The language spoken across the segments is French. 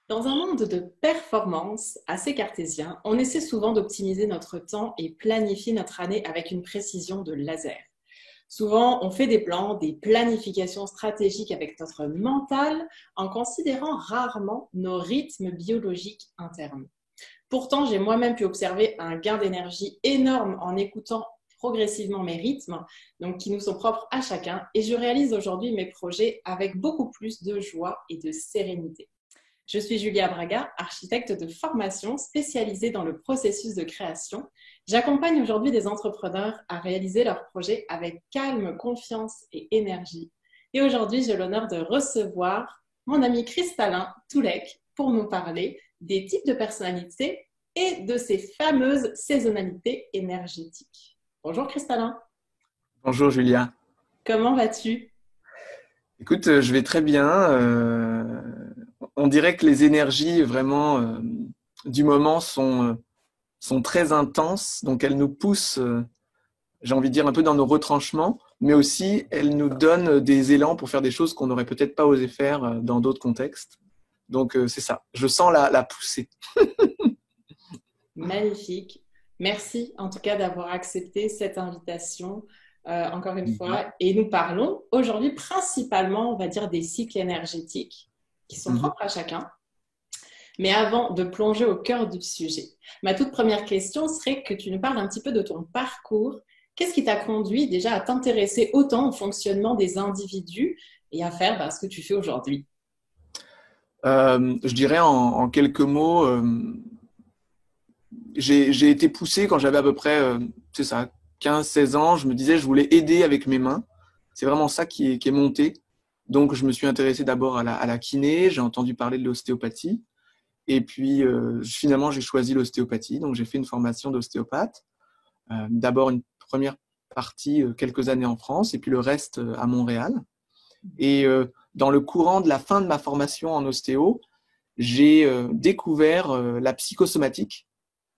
Dans un monde de performance assez cartésien, on essaie souvent d'optimiser notre temps et planifier notre année avec une précision de laser. Souvent, on fait des plans, des planifications stratégiques avec notre mental en considérant rarement nos rythmes biologiques internes. Pourtant, j'ai moi-même pu observer un gain d'énergie énorme en écoutant progressivement mes rythmes, donc qui nous sont propres à chacun, et je réalise aujourd'hui mes projets avec beaucoup plus de joie et de sérénité. Je suis Julia Braga, architecte de formation spécialisée dans le processus de création. J'accompagne aujourd'hui des entrepreneurs à réaliser leurs projets avec calme, confiance et énergie. Et aujourd'hui, j'ai l'honneur de recevoir mon ami Cristallin Toulek pour nous parler des types de personnalités et de ces fameuses saisonnalités énergétiques. Bonjour Cristallin. Bonjour Julia. Comment vas-tu? Écoute, je vais très bien. On dirait que les énergies vraiment du moment sont très intenses, donc elles nous poussent, j'ai envie de dire, un peu dans nos retranchements, mais aussi elles nous donnent des élans pour faire des choses qu'on n'aurait peut-être pas osé faire dans d'autres contextes. Donc c'est ça, je sens la poussée. Magnifique. Merci en tout cas d'avoir accepté cette invitation encore une Mhm. fois. Et nous parlons aujourd'hui principalement, on va dire, des cycles énergétiques qui sont Mhm. propres à chacun. Mais avant de plonger au cœur du sujet, ma toute première question serait que tu nous parles un petit peu de ton parcours. Qu'est-ce qui t'a conduit déjà à t'intéresser autant au fonctionnement des individus et à faire ce que tu fais aujourd'hui? Je dirais en quelques mots, j'ai été poussé quand j'avais à peu près, c'est ça, 15-16 ans. Je me disais, je voulais aider avec mes mains. C'est vraiment ça qui est monté. Donc, je me suis intéressé d'abord à la kiné. J'ai entendu parler de l'ostéopathie. Et puis, finalement, j'ai choisi l'ostéopathie. Donc, j'ai fait une formation d'ostéopathe. D'abord, une première partie, quelques années en France, et puis le reste à Montréal. Et dans le courant de la fin de ma formation en ostéo, j'ai découvert la psychosomatique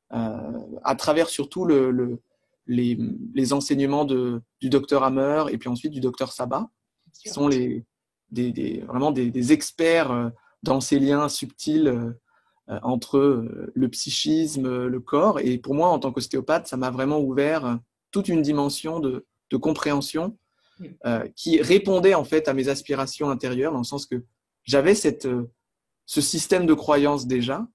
à travers surtout les enseignements du docteur Hammer et puis ensuite du docteur Sabat, qui sont vraiment des experts dans ces liens subtils entre le psychisme, le corps. Et pour moi, en tant qu'ostéopathe, ça m'a vraiment ouvert toute une dimension de compréhension qui répondait en fait à mes aspirations intérieures, dans le sens que j'avais ce système de croyance déjà,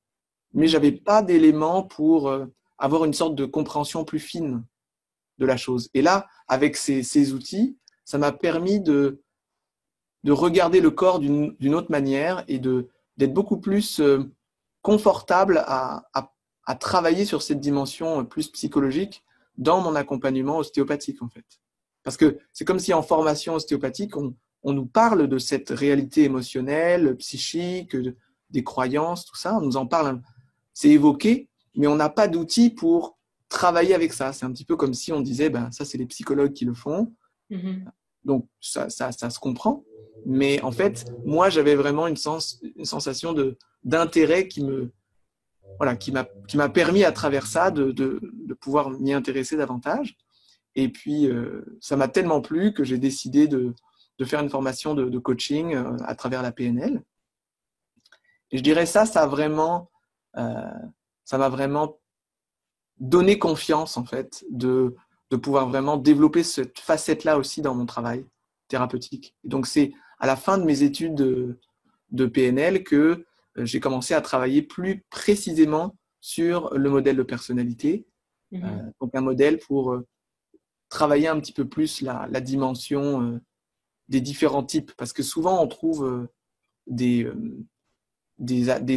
mais j'avais pas d'éléments pour avoir une sorte de compréhension plus fine de la chose. Et là, avec ces outils, ça m'a permis de regarder le corps d'une autre manière et d'être beaucoup plus confortable à travailler sur cette dimension plus psychologique dans mon accompagnement ostéopathique, en fait. Parce que c'est comme si en formation ostéopathique, on nous parle de cette réalité émotionnelle, psychique, des croyances, tout ça. On nous en parle, c'est évoqué, mais on n'a pas d'outils pour travailler avec ça. C'est un petit peu comme si on disait, ben, ça, c'est les psychologues qui le font. Mhm. Donc, ça se comprend. Mais en fait, moi, j'avais vraiment une sensation d'intérêt qui m'a permis à travers ça de pouvoir m'y intéresser davantage. Et puis, ça m'a tellement plu que j'ai décidé de faire une formation de coaching à travers la PNL. Et je dirais euh, ça m'a vraiment donné confiance, en fait, de pouvoir vraiment développer cette facette-là aussi dans mon travail thérapeutique. Et donc, c'est à la fin de mes études de PNL que j'ai commencé à travailler plus précisément sur le modèle de personnalité. Mhm. Donc, un modèle pour travailler un petit peu plus la dimension des différents types. Parce que souvent, on trouve des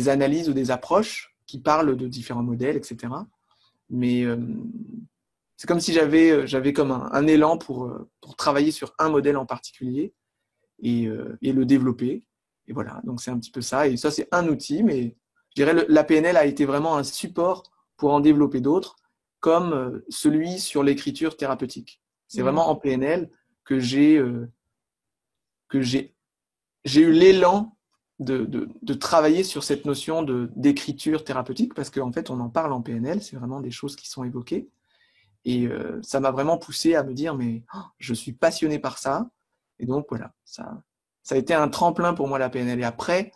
analyses ou des approches qui parlent de différents modèles, etc. Mais c'est comme si j'avais comme un élan pour travailler sur un modèle en particulier et le développer. Et voilà, donc c'est un petit peu ça. Et ça, c'est un outil, mais je dirais la PNL a été vraiment un support pour en développer d'autres, comme celui sur l'écriture thérapeutique. C'est Mhm. vraiment en PNL que que j'ai eu l'élan de travailler sur cette notion d'écriture thérapeutique, parce qu'en fait, on en parle en PNL, c'est vraiment des choses qui sont évoquées. Et ça m'a vraiment poussé à me dire, mais oh, je suis passionné par ça. Et donc, voilà, ça a été un tremplin pour moi, la PNL. Et après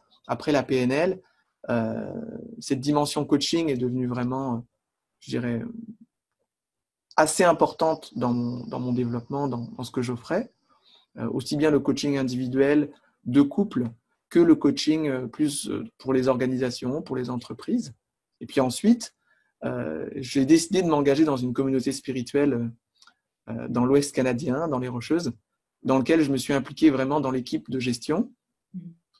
la PNL, cette dimension coaching est devenue vraiment, je dirais, assez importante dans mon développement, dans ce que j'offrais. Aussi bien le coaching individuel de couple que le coaching plus pour les organisations, pour les entreprises. Et puis ensuite, j'ai décidé de m'engager dans une communauté spirituelle dans l'Ouest canadien, dans les Rocheuses, dans lequel je me suis impliqué vraiment dans l'équipe de gestion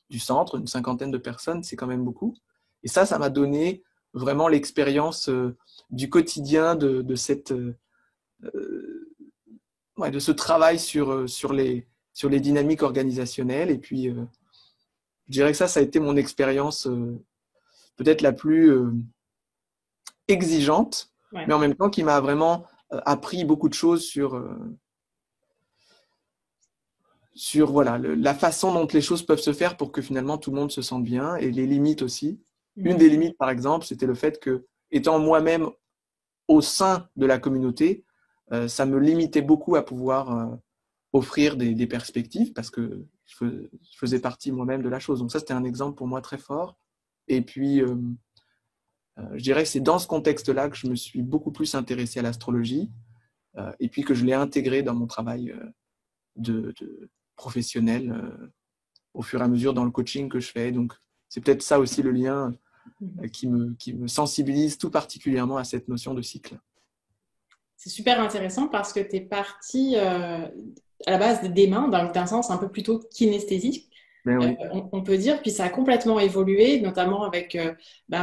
du centre, une 50aine de personnes, c'est quand même beaucoup. Et ça m'a donné vraiment l'expérience du quotidien de ce travail sur les dynamiques organisationnelles. Et puis, je dirais que ça a été mon expérience peut-être la plus exigeante, mais en même temps qui m'a vraiment appris beaucoup de choses sur voilà, la façon dont les choses peuvent se faire pour que finalement tout le monde se sente bien et les limites aussi. Une des limites, par exemple, c'était le fait que, étant moi-même au sein de la communauté, ça me limitait beaucoup à pouvoir offrir des perspectives parce que je faisais partie moi-même de la chose. Donc ça, c'était un exemple pour moi très fort. Et puis, je dirais que c'est dans ce contexte-là que je me suis beaucoup plus intéressé à l'astrologie et puis que je l'ai intégré dans mon travail de professionnel au fur et à mesure dans le coaching que je fais. Donc, c'est peut-être ça aussi le lien qui me sensibilise tout particulièrement à cette notion de cycle. C'est super intéressant parce que tu es parti à la base des mains, d'un sens un peu plutôt kinesthésique. Oui. On peut dire, puis ça a complètement évolué, notamment avec,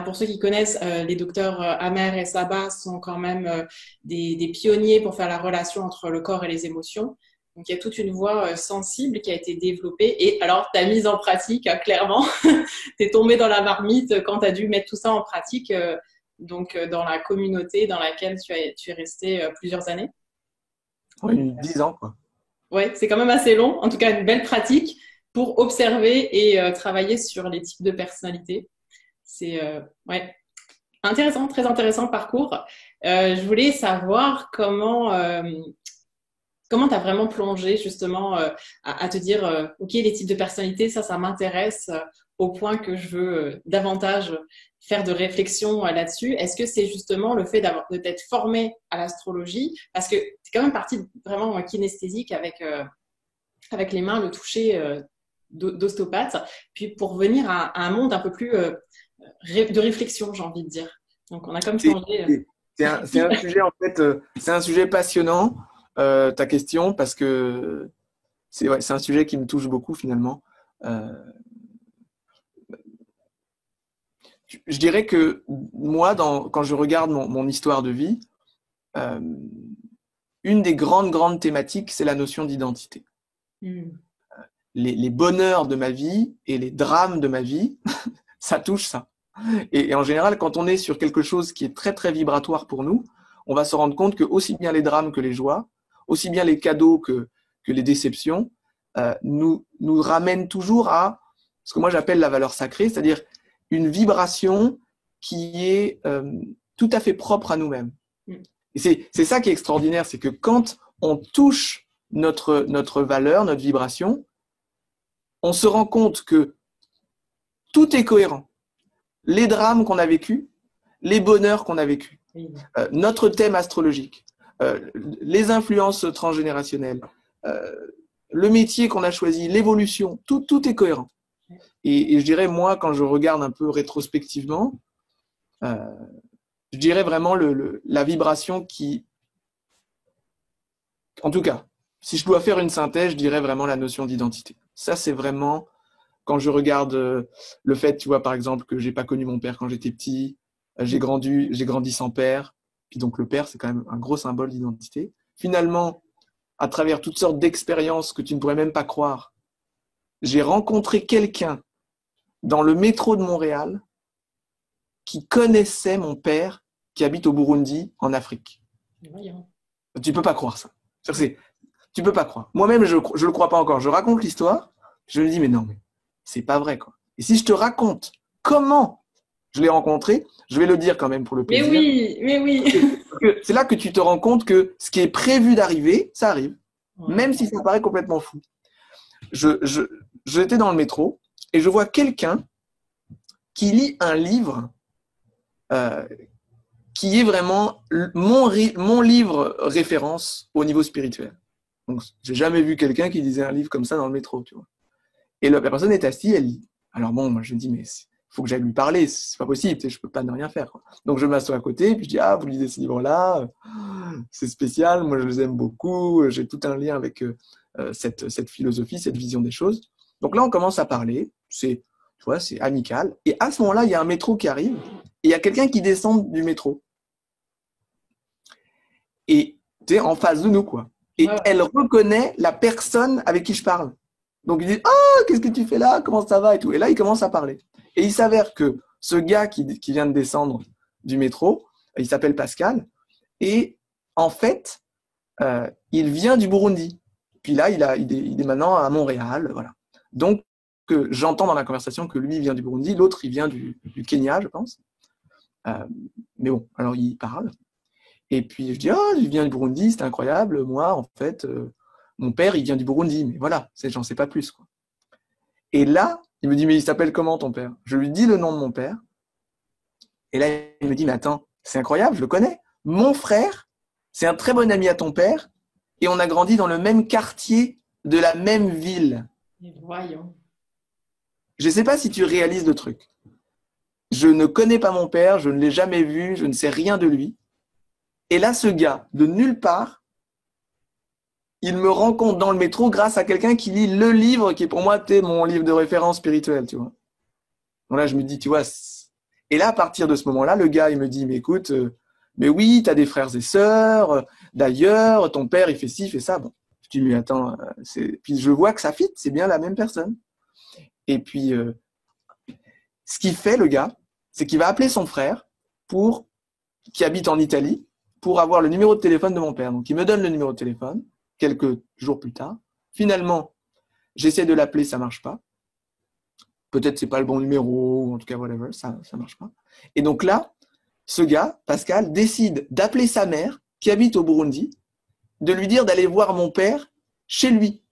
pour ceux qui connaissent, les docteurs Amer et Sabat sont quand même des pionniers pour faire la relation entre le corps et les émotions. Donc, il y a toute une voie sensible qui a été développée. Et alors, ta mise en pratique, clairement, tu es tombé dans la marmite quand tu as dû mettre tout ça en pratique, dans la communauté dans laquelle tu es resté plusieurs années. Oui, 10 ans, quoi. Ouais, c'est quand même assez long. En tout cas, une belle pratique pour observer et travailler sur les types de personnalités. C'est intéressant, très intéressant parcours. Je voulais savoir comment tu as vraiment plongé justement à te dire OK, les types de personnalités, ça m'intéresse au point que je veux davantage faire de réflexion là-dessus. Est-ce que c'est justement le fait de t'être formé à l'astrologie? Parce que c'est quand même parti vraiment kinesthésique avec les mains, le toucher d'ostéopathe, puis pour venir à un monde un peu plus de réflexion, j'ai envie de dire. Donc, on a comme changé. C'est un sujet, en fait, c'est un sujet passionnant, ta question, parce que c'est un sujet qui me touche beaucoup, finalement. Je dirais que moi, quand je regarde mon histoire de vie, une des grandes thématiques, c'est la notion d'identité. Les bonheurs de ma vie et les drames de ma vie, ça touche ça. Et en général, quand on est sur quelque chose qui est très, très vibratoire pour nous, on va se rendre compte que aussi bien les drames que les joies, aussi bien les cadeaux que les déceptions, nous ramènent toujours à ce que moi j'appelle la valeur sacrée, c'est-à-dire une vibration qui est tout à fait propre à nous-mêmes. Et c'est ça qui est extraordinaire, c'est que quand on touche notre valeur, notre vibration, on se rend compte que tout est cohérent. Les drames qu'on a vécus, les bonheurs qu'on a vécus, notre thème astrologique, les influences transgénérationnelles, le métier qu'on a choisi, l'évolution, tout est cohérent. Et je dirais, moi, quand je regarde un peu rétrospectivement, je dirais vraiment la vibration qui… En tout cas, si je dois faire une synthèse, je dirais vraiment la notion d'identité. Ça, c'est vraiment… Quand je regarde le fait, tu vois, par exemple, que j'ai pas connu mon père quand j'étais petit, j'ai grandi sans père, puis donc le père, c'est quand même un gros symbole d'identité. Finalement, à travers toutes sortes d'expériences que tu ne pourrais même pas croire, j'ai rencontré quelqu'un dans le métro de Montréal qui connaissait mon père qui habite au Burundi, en Afrique. Tu peux pas croire ça. Tu peux pas croire. Moi-même, je le crois pas encore. Je raconte l'histoire, je me dis, mais non, mais c'est pas vrai, quoi. Et si je te raconte comment je l'ai rencontré, je vais le dire quand même pour le plaisir. Mais oui. C'est là que tu te rends compte que ce qui est prévu d'arriver, ça arrive. Ouais. Même si ça paraît complètement fou. J'étais dans le métro et je vois quelqu'un qui lit un livre qui est vraiment mon livre référence au niveau spirituel. Donc, j'ai jamais vu quelqu'un qui lisait un livre comme ça dans le métro, tu vois. Et la personne est assise, elle lit. Alors bon, moi je me dis, mais il faut que j'aille lui parler, c'est pas possible, tu sais, je peux pas ne rien faire, quoi. Donc je m'assois à côté, puis je dis, ah, vous lisez ce livre-là, c'est spécial, moi je les aime beaucoup, j'ai tout un lien avec cette philosophie, cette vision des choses. Donc là, on commence à parler, tu vois, c'est amical. Et à ce moment-là, il y a un métro qui arrive, et il y a quelqu'un qui descend du métro. Et tu sais, en face de nous, quoi. Et elle reconnaît la personne avec qui je parle. Donc il dit, ah, qu'est-ce que tu fais là? Comment ça va? Et tout. Et là, il commence à parler. Et il s'avère que ce gars qui vient de descendre du métro, il s'appelle Pascal. Et en fait, il vient du Burundi. Puis là, il est maintenant à Montréal. Voilà. Donc, j'entends dans la conversation que lui, il vient du Burundi. L'autre, il vient du Kenya, je pense. Mais bon, alors il parle. Et puis je dis, oh, il vient du Burundi, c'est incroyable. Moi, en fait, mon père, il vient du Burundi. Mais voilà, j'en sais pas plus, quoi. Et là, il me dit, mais il s'appelle comment ton père? Je lui dis le nom de mon père. Et là, il me dit, mais attends, c'est incroyable, je le connais. Mon frère, c'est un très bon ami à ton père. Et on a grandi dans le même quartier de la même ville. Et voyons. Je ne sais pas si tu réalises le truc. Je ne connais pas mon père, je ne l'ai jamais vu, je ne sais rien de lui. Et là, ce gars, de nulle part, il me rencontre dans le métro grâce à quelqu'un qui lit le livre qui est pour moi mon livre de référence spirituelle, tu vois. Donc là, je me dis, tu vois. Et là, à partir de ce moment-là, le gars, il me dit, mais écoute, mais oui, tu as des frères et sœurs. D'ailleurs, ton père, il fait ci, il fait ça. Bon, je dis, mais attends, puis je vois que ça fit, c'est bien la même personne. Et puis, ce qu'il fait, le gars, c'est qu'il va appeler son frère qui habite en Italie pour avoir le numéro de téléphone de mon père. Donc, il me donne le numéro de téléphone quelques jours plus tard. Finalement, j'essaie de l'appeler, ça marche pas. Peut-être c'est pas le bon numéro, ou en tout cas, whatever, ça marche pas. Et donc là, ce gars, Pascal, décide d'appeler sa mère, qui habite au Burundi, de lui dire d'aller voir mon père chez lui.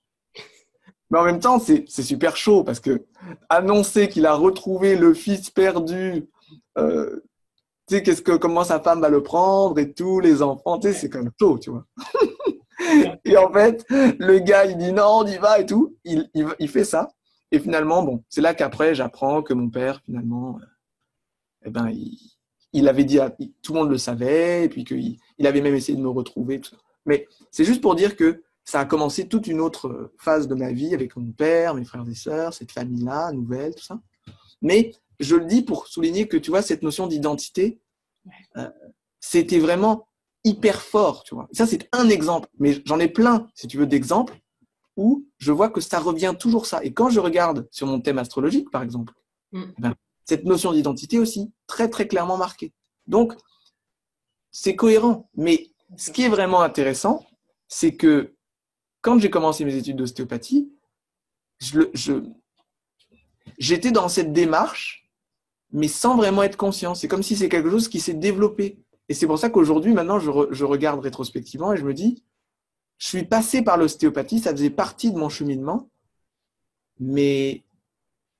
Mais en même temps, c'est super chaud, parce que annoncer qu'il a retrouvé le fils perdu, tu sais, comment sa femme va le prendre et tout, les enfants, tu sais, c'est quand même chaud, tu vois. Et en fait, le gars, il dit non, on y va et tout. Il fait ça. Et finalement, bon, c'est là qu'après, j'apprends que mon père, finalement, eh ben, il avait dit, tout le monde le savait, et puis qu'il avait même essayé de me retrouver. Tout ça. Mais c'est juste pour dire que ça a commencé toute une autre phase de ma vie avec mon père, mes frères et sœurs, cette famille-là, nouvelle, tout ça. Mais je le dis pour souligner que, tu vois, cette notion d'identité, c'était vraiment hyper fort, tu vois. Ça, c'est un exemple, mais j'en ai plein, si tu veux, d'exemples où je vois que ça revient toujours ça. Et quand je regarde sur mon thème astrologique, par exemple, cette notion d'identité aussi, très, très clairement marquée. Donc, c'est cohérent. Mais ce qui est vraiment intéressant, c'est que quand j'ai commencé mes études d'ostéopathie, j'étais dans cette démarche, mais sans vraiment être conscient. C'est comme si c'est quelque chose qui s'est développé. Et c'est pour ça qu'aujourd'hui, maintenant, je regarde rétrospectivement et je me dis, je suis passé par l'ostéopathie, ça faisait partie de mon cheminement, mais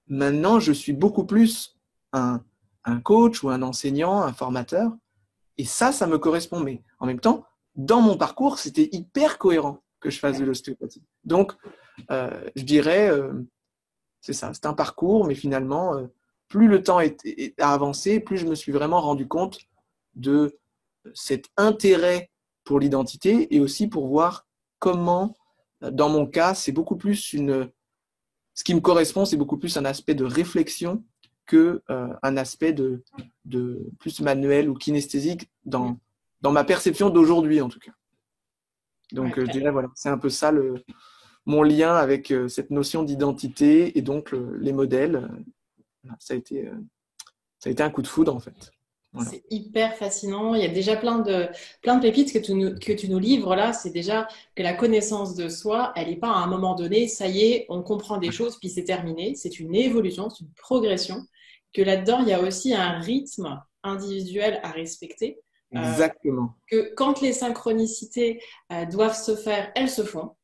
maintenant, je suis beaucoup plus un coach ou un enseignant, un formateur, et ça me correspond. Mais en même temps, dans mon parcours, c'était hyper cohérent que je fasse de l'ostéopathie. Donc, je dirais, c'est ça, c'est un parcours, mais finalement, plus le temps a avancé, plus je me suis vraiment rendu compte de cet intérêt pour l'identité et aussi pour voir comment, dans mon cas, c'est beaucoup plus ce qui me correspond, c'est beaucoup plus un aspect de réflexion que un aspect de plus manuel ou kinesthésique dans ma perception d'aujourd'hui, en tout cas. Donc, je dirais, voilà, c'est un peu ça mon lien avec cette notion d'identité et donc les modèles. Ça a été un coup de foudre, en fait. Voilà. C'est hyper fascinant. Il y a déjà plein de pépites que tu nous livres là. C'est déjà que la connaissance de soi, elle n'est pas à un moment donné, ça y est, on comprend des choses, puis c'est terminé. C'est une évolution, c'est une progression. Que là-dedans, il y a aussi un rythme individuel à respecter. Exactement. Que quand les synchronicités doivent se faire, elles se font.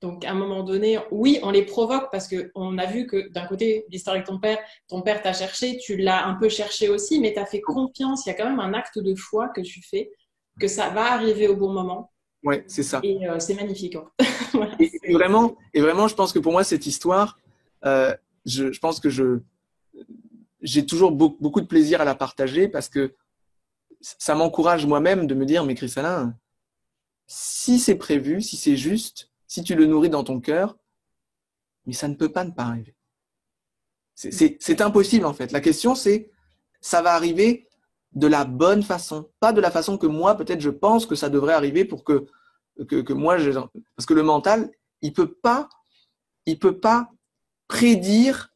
Donc, à un moment donné, oui, on les provoque parce qu'on a vu que d'un côté, l'histoire avec ton père t'a cherché, tu l'as un peu cherché aussi, mais tu as fait confiance. Il y a quand même un acte de foi que tu fais, que ça va arriver au bon moment. Ouais, c'est ça. Et c'est magnifique, hein. Voilà, Et vraiment, je pense que pour moi, cette histoire, je pense que j'ai toujours beaucoup de plaisir à la partager parce que ça m'encourage moi-même de me dire, mais Chrysalin, si c'est prévu, si c'est juste, si tu le nourris dans ton cœur, mais ça ne peut pas ne pas arriver. C'est impossible en fait. La question c'est, ça va arriver de la bonne façon, pas de la façon que moi peut-être je pense que ça devrait arriver pour que moi, parce que le mental, il peut pas prédire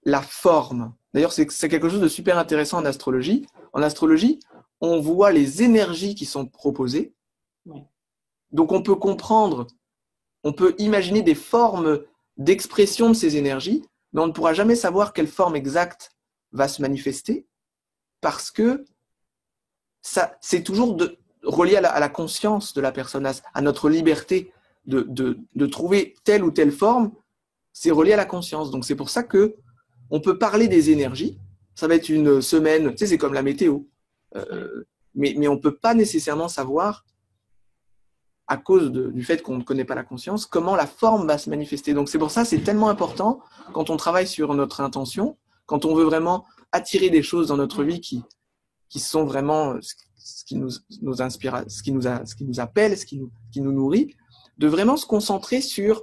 la forme. D'ailleurs, c'est quelque chose de super intéressant en astrologie. En astrologie, on voit les énergies qui sont proposées. ouais. Donc, on peut comprendre, on peut imaginer des formes d'expression de ces énergies, mais on ne pourra jamais savoir quelle forme exacte va se manifester parce que ça, c'est toujours relié à la conscience de la personne, à notre liberté de trouver telle ou telle forme. C'est relié à la conscience. Donc, c'est pour ça que on peut parler des énergies. Ça va être une semaine, tu sais, c'est comme la météo. Mais on ne peut pas nécessairement savoir, à cause du fait qu'on ne connaît pas la conscience, comment la forme va se manifester. Donc, c'est pour ça que c'est tellement important quand on travaille sur notre intention, quand on veut vraiment attirer des choses dans notre vie qui sont vraiment ce qui nous inspire, ce qui nous appelle, ce qui nous nourrit, de vraiment se concentrer sur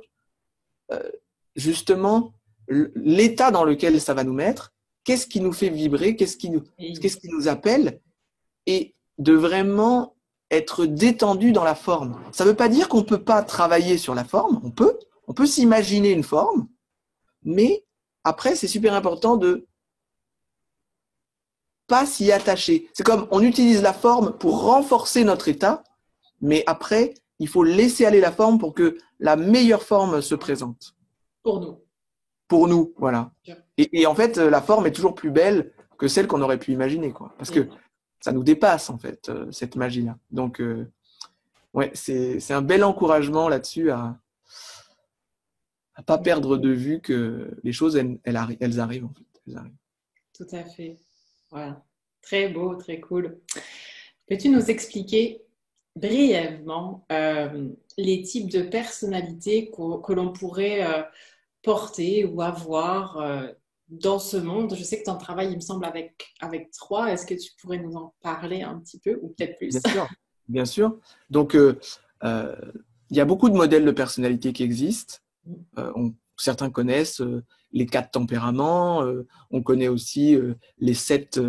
justement l'état dans lequel ça va nous mettre, qu'est-ce qui nous fait vibrer, qu'est-ce qui nous appelle, et de vraiment être détendu dans la forme. Ça ne veut pas dire qu'on ne peut pas travailler sur la forme, on peut s'imaginer une forme, mais après, c'est super important de pas s'y attacher. C'est comme on utilise la forme pour renforcer notre état, mais après, il faut laisser aller la forme pour que la meilleure forme se présente. Pour nous. Pour nous, voilà. Et en fait, la forme est toujours plus belle que celle qu'on aurait pu imaginer, quoi. Parce que ça nous dépasse, en fait, cette magie-là. Donc, ouais, c'est un bel encouragement là-dessus à pas perdre de vue que les choses, elles arrivent, en fait. Elles arrivent. Tout à fait. Voilà. Très beau, très cool. Peux-tu nous expliquer brièvement les types de personnalités que l'on pourrait porter ou avoir dans ce monde? Je sais que tu en travailles, il me semble, avec 3. Est-ce que tu pourrais nous en parler un petit peu ou peut-être plus? Bien sûr, bien sûr. Donc, il y a beaucoup de modèles de personnalité qui existent. Certains connaissent les 4 tempéraments. On connaît aussi les 7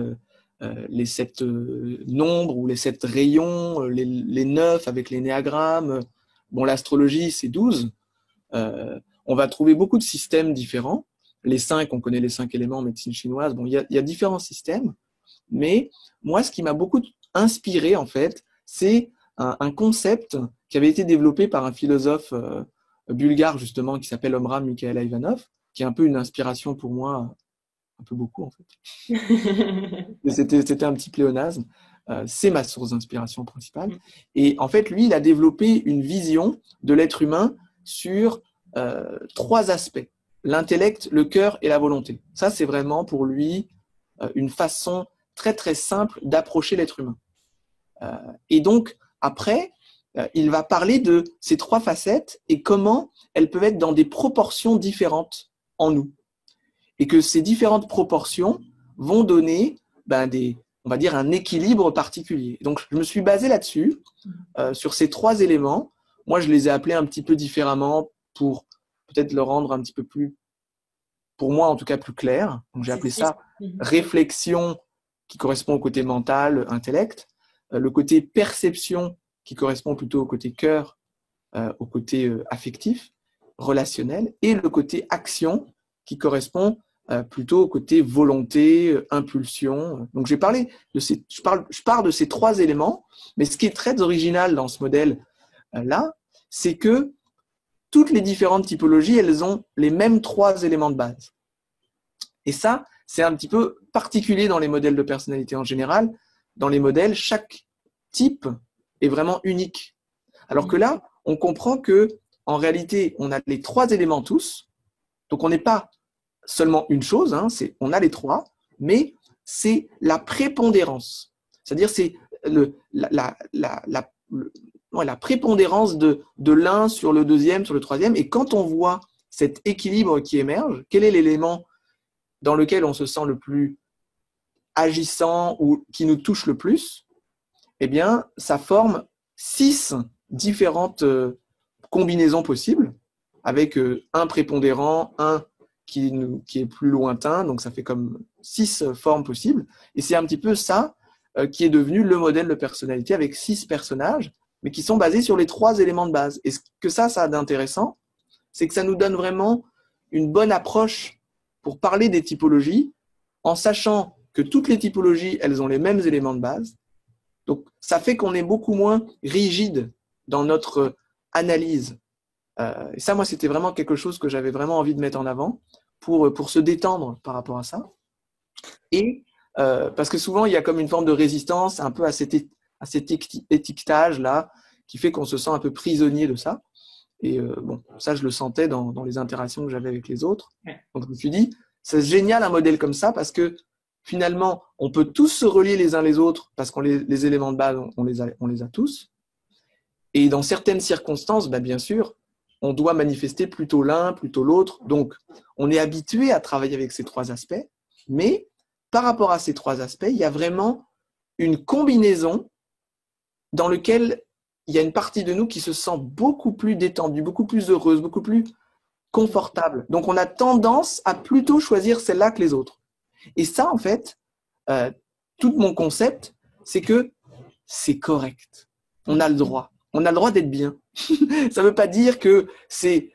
nombres ou les 7 rayons, les 9 avec l'énéagramme. Bon, l'astrologie, c'est 12. On va trouver beaucoup de systèmes différents. Les 5, on connaît les 5 éléments en médecine chinoise. Bon, il y a différents systèmes. Mais moi, ce qui m'a beaucoup inspiré, en fait, c'est un concept qui avait été développé par un philosophe bulgare, justement, qui s'appelle Omram Mikhaël Ivanov, qui est un peu une inspiration pour moi, un peu beaucoup, en fait. C'était un petit pléonasme. C'est ma source d'inspiration principale. Et en fait, lui, il a développé une vision de l'être humain sur 3 aspects. L'intellect, le cœur et la volonté. Ça, c'est vraiment pour lui une façon très, très simple d'approcher l'être humain. Et donc, après, il va parler de ces 3 facettes et comment elles peuvent être dans des proportions différentes en nous. Et que ces différentes proportions vont donner on va dire, un équilibre particulier. Donc, je me suis basé là-dessus, sur ces 3 éléments. Moi, je les ai appelés un petit peu différemment pour peut-être le rendre un petit peu plus, pour moi en tout cas, plus clair. Donc, j'ai appelé ça réflexion, qui correspond au côté mental, intellect, le côté perception, qui correspond plutôt au côté cœur, au côté affectif, relationnel, et le côté action, qui correspond plutôt au côté volonté, impulsion. Donc je parle de ces 3 éléments, mais ce qui est très original dans ce modèle-là, c'est que toutes les différentes typologies, elles ont les mêmes 3 éléments de base. Et ça, c'est un petit peu particulier dans les modèles de personnalité en général. Dans les modèles, chaque type est vraiment unique. Alors que là, on comprend que en réalité, on a les trois éléments tous. Donc, on n'est pas seulement une chose, hein, on a les trois, mais c'est la prépondérance. C'est-à-dire, c'est la prépondérance de l'un sur le deuxième, sur le troisième. Et quand on voit cet équilibre qui émerge, quel est l'élément dans lequel on se sent le plus agissant ou qui nous touche le plus? Eh bien, ça forme 6 différentes combinaisons possibles, avec un prépondérant, un qui est plus lointain, donc ça fait comme 6 formes possibles. Et c'est un petit peu ça qui est devenu le modèle de personnalité, avec 6 personnages, mais qui sont basés sur les 3 éléments de base. Et ce que ça a d'intéressant, c'est que ça nous donne vraiment une bonne approche pour parler des typologies, en sachant que toutes les typologies, elles ont les mêmes éléments de base. Donc, ça fait qu'on est beaucoup moins rigide dans notre analyse. Et ça, moi, c'était vraiment quelque chose que j'avais vraiment envie de mettre en avant pour se détendre par rapport à ça. Et parce que souvent, il y a comme une forme de résistance un peu à cet étiquetage-là qui fait qu'on se sent un peu prisonnier de ça. Et bon, ça, je le sentais dans les interactions que j'avais avec les autres. Donc, je me suis dit, c'est génial un modèle comme ça parce que finalement, on peut tous se relier les uns les autres parce qu'on les éléments de base, on les a tous. Et dans certaines circonstances, bien sûr, on doit manifester plutôt l'un, plutôt l'autre. Donc, on est habitué à travailler avec ces 3 aspects. Mais par rapport à ces 3 aspects, il y a vraiment une combinaison dans laquelle il y a une partie de nous qui se sent beaucoup plus détendue, beaucoup plus heureuse, beaucoup plus confortable. Donc, on a tendance à plutôt choisir celle-là que les autres. Et ça, en fait, tout mon concept, c'est que c'est correct. On a le droit. On a le droit d'être bien. Ça ne veut pas dire que c'est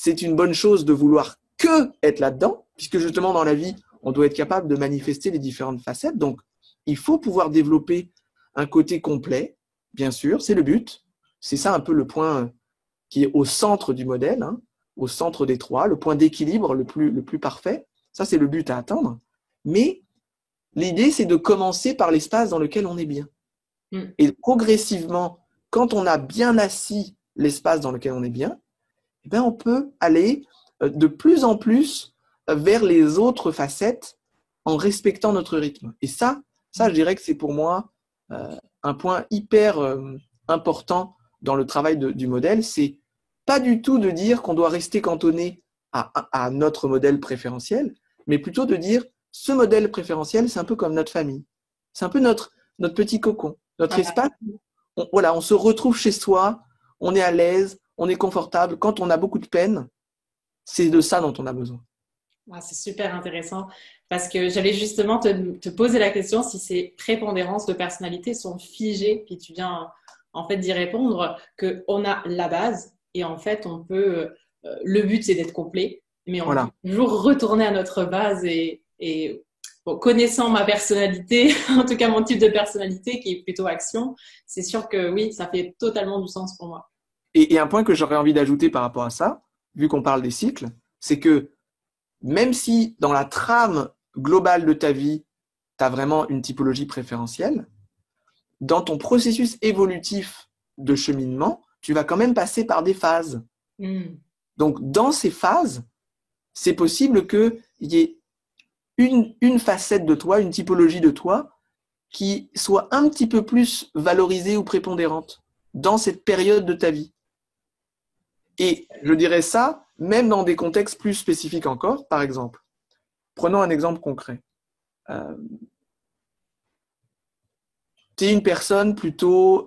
une bonne chose de vouloir que être là-dedans, puisque justement, dans la vie, on doit être capable de manifester les différentes facettes. Donc, il faut pouvoir développer un côté complet, bien sûr, c'est le but. C'est ça un peu le point qui est au centre du modèle, hein, au centre des 3, le point d'équilibre le plus parfait. Ça, c'est le but à atteindre. Mais l'idée, c'est de commencer par l'espace dans lequel on est bien. Et progressivement, quand on a bien assis l'espace dans lequel on est bien, eh bien on peut aller de plus en plus vers les autres facettes en respectant notre rythme. Et ça, je dirais que c'est pour moi un point hyper important dans le travail du modèle. C'est pas du tout de dire qu'on doit rester cantonné à notre modèle préférentiel, mais plutôt de dire ce modèle préférentiel, c'est un peu comme notre famille. C'est un peu notre petit cocon, notre espace. On se retrouve chez soi, on est à l'aise, on est confortable. Quand on a beaucoup de peine, c'est de ça dont on a besoin. C'est super intéressant parce que j'allais justement te poser la question si ces prépondérances de personnalité sont figées, puis tu viens en fait d'y répondre qu'on a la base et en fait on peut, le but c'est d'être complet, mais on peut toujours retourner à notre base et bon, connaissant ma personnalité, en tout cas mon type de personnalité qui est plutôt action, c'est sûr que oui, ça fait totalement du sens pour moi. Et un point que j'aurais envie d'ajouter par rapport à ça, vu qu'on parle des cycles, c'est que même si dans la trame globale de ta vie, tu as vraiment une typologie préférentielle, dans ton processus évolutif de cheminement, tu vas quand même passer par des phases. Donc, dans ces phases, c'est possible qu'il y ait une facette de toi, une typologie de toi qui soit un petit peu plus valorisée ou prépondérante dans cette période de ta vie. Et je dirais ça même dans des contextes plus spécifiques encore. Par exemple, prenons un exemple concret. Tu es une personne plutôt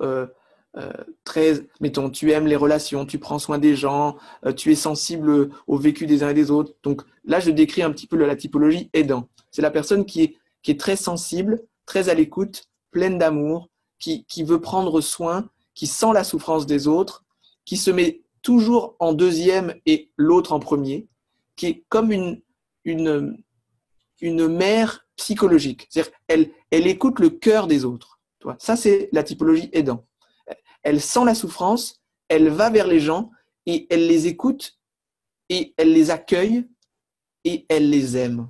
très, mettons, tu aimes les relations, tu prends soin des gens, tu es sensible au vécu des uns et des autres. Donc là, je décris un petit peu la typologie aidant. C'est la personne qui est très sensible, très à l'écoute, pleine d'amour, qui veut prendre soin, qui sent la souffrance des autres, qui se met toujours en deuxième et l'autre en premier, qui est comme une mère psychologique. C'est-à-dire, elle écoute le cœur des autres. Ça, c'est la typologie aidant. Elle sent la souffrance, elle va vers les gens et elle les écoute et elle les accueille et elle les aime.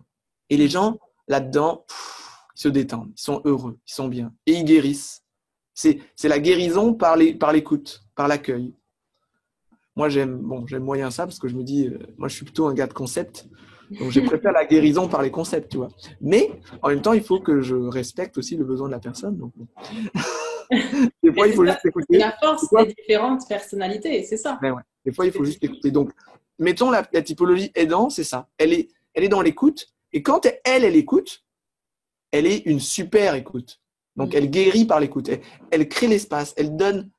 Et les gens, là-dedans, ils se détendent, ils sont heureux, ils sont bien et ils guérissent. C'est la guérison par l'écoute, par l'accueil. Moi, j'aime moyen ça parce que je me dis, moi, je suis plutôt un gars de concept. Donc, je préfère la guérison par les concepts, tu vois. Mais, en même temps, il faut que je respecte aussi le besoin de la personne. Donc, bon. Des fois, Mais il c'est faut ça, juste c'est écouter. la Des force fois, des différentes personnalités, c'est ça. ouais. Des fois, il faut juste écouter. Donc, mettons la typologie aidant, c'est ça. Elle est dans l'écoute. Et quand elle écoute, elle est une super écoute. Donc, elle guérit par l'écoute. Elle crée l'espace. Elle donne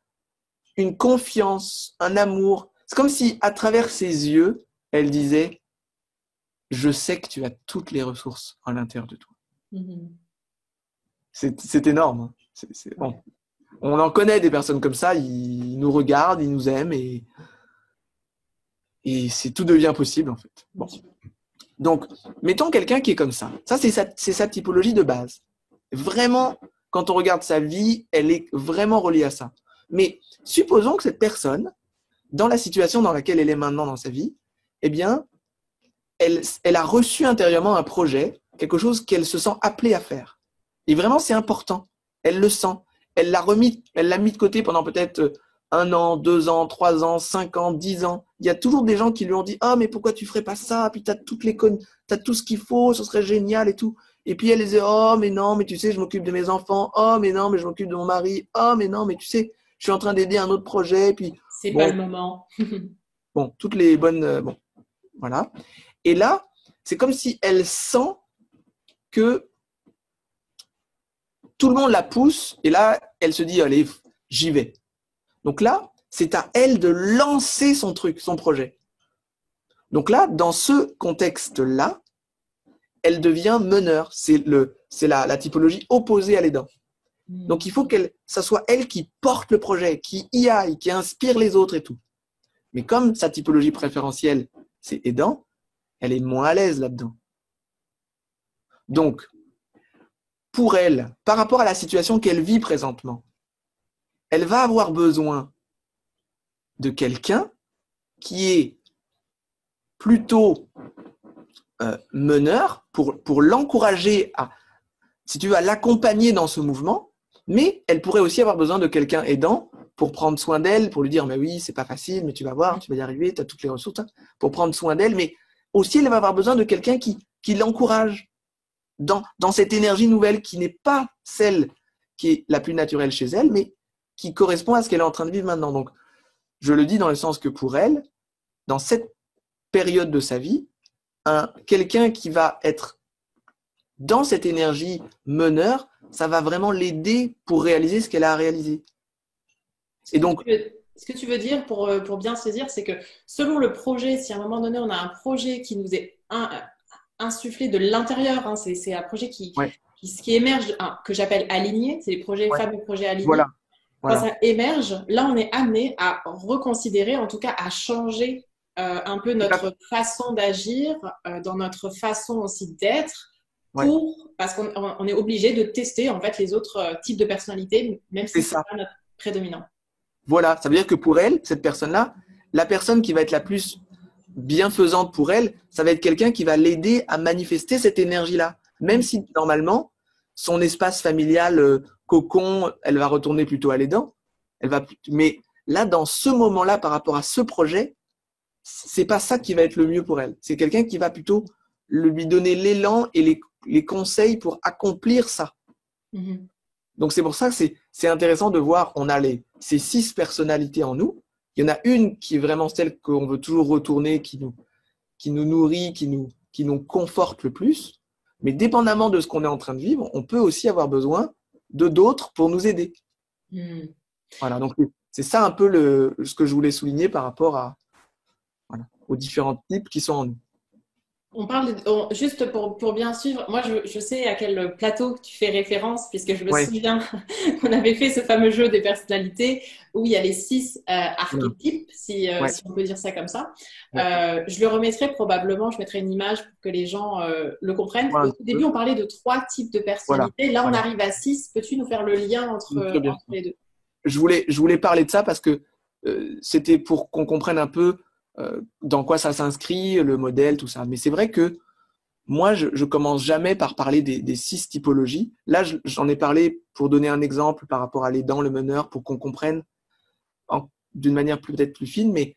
une confiance, un amour. C'est comme si, à travers ses yeux, elle disait, je sais que tu as toutes les ressources à l'intérieur de toi. C'est énorme. Hein. Bon. On en connaît des personnes comme ça, ils nous regardent, ils nous aiment et tout devient possible en fait. Bon. Donc, mettons quelqu'un qui est comme ça. Ça, c'est sa typologie de base. Vraiment, quand on regarde sa vie, elle est vraiment reliée à ça. Mais supposons que cette personne, dans la situation dans laquelle elle est maintenant dans sa vie, eh bien, elle a reçu intérieurement un projet, quelque chose qu'elle se sent appelée à faire. Et vraiment, c'est important. Elle le sent. Elle l'a mis de côté pendant peut-être 1 an, 2 ans, 3 ans, 5 ans, 10 ans. Il y a toujours des gens qui lui ont dit, ah, mais pourquoi tu ferais pas ça? Puis t'as tout ce qu'il faut, ce serait génial et tout. Et puis elle disait, oh, mais non, mais tu sais, je m'occupe de mes enfants. Oh, mais non, mais je m'occupe de mon mari. Oh, mais non, mais tu sais, je suis en train d'aider un autre projet. Puis C'est pas bon, le moment. bon, toutes les bonnes, bon, voilà. Et là, c'est comme si elle sent que tout le monde la pousse et là, elle se dit, allez, j'y vais. Donc là, c'est à elle de lancer son truc, son projet. Donc là, dans ce contexte-là, elle devient meneur. C'est la typologie opposée à l'aidant. Donc il faut ça soit elle qui porte le projet, qui y aille, qui inspire les autres et tout. Mais comme sa typologie préférentielle, c'est aidant, elle est moins à l'aise là-dedans. Donc, pour elle, par rapport à la situation qu'elle vit présentement, elle va avoir besoin de quelqu'un qui est plutôt meneur pour l'encourager à, si tu veux, à l'accompagner dans ce mouvement, mais elle pourrait aussi avoir besoin de quelqu'un aidant pour prendre soin d'elle, pour lui dire, mais oui, c'est pas facile, mais tu vas voir, tu vas y arriver, tu as toutes les ressources, hein, pour prendre soin d'elle, mais aussi elle va avoir besoin de quelqu'un qui l'encourage dans cette énergie nouvelle qui n'est pas celle qui est la plus naturelle chez elle, mais qui correspond à ce qu'elle est en train de vivre maintenant. Donc, je le dis dans le sens que pour elle, dans cette période de sa vie, quelqu'un qui va être dans cette énergie meneur, ça va vraiment l'aider pour réaliser ce qu'elle a à réaliser. Et donc, Ce que tu veux dire pour bien saisir, c'est que selon le projet, si à un moment donné on a un projet qui nous est insufflé de l'intérieur, hein, c'est un projet qui émerge, que j'appelle aligné, c'est les fameux projets alignés. Voilà. Quand ça émerge, là on est amené à reconsidérer, en tout cas à changer un peu notre façon d'agir, dans notre façon aussi d'être, parce qu'on est obligé de tester en fait les autres types de personnalités, même si c'est pas notre prédominant. Voilà, ça veut dire que pour elle, cette personne-là, la personne qui va être la plus bienfaisante pour elle, ça va être quelqu'un qui va l'aider à manifester cette énergie-là. Même si normalement, son espace familial cocon, elle va retourner plutôt à l'aidant. Mais là, dans ce moment-là, par rapport à ce projet, c'est pas ça qui va être le mieux pour elle. C'est quelqu'un qui va plutôt lui donner l'élan et les conseils pour accomplir ça. Mm-hmm. Donc c'est pour ça que c'est intéressant de voir, on a ces 6 personnalités en nous. Il y en a une qui est vraiment celle qu'on veut toujours retourner, qui nous nourrit, qui nous conforte le plus. Mais dépendamment de ce qu'on est en train de vivre, on peut aussi avoir besoin de d'autres pour nous aider. Voilà, donc c'est ça un peu ce que je voulais souligner par rapport aux différents types qui sont en nous. On parle juste pour bien suivre, moi je sais à quel plateau tu fais référence, puisque je me souviens qu'on avait fait ce fameux jeu des personnalités où il y a les 6 archétypes, si on peut dire ça comme ça. Je le remettrai probablement, je mettrai une image pour que les gens le comprennent. Au début, on parlait de 3 types de personnalités. Là, on arrive à 6. Peux-tu nous faire le lien entre les deux? Je voulais parler de ça parce que c'était pour qu'on comprenne un peu dans quoi ça s'inscrit, le modèle, tout ça. Mais c'est vrai que moi, je commence jamais par parler des 6 typologies. Là, j'en ai parlé pour donner un exemple par rapport à l'aidant, le meneur, pour qu'on comprenne d'une manière peut-être plus fine. Mais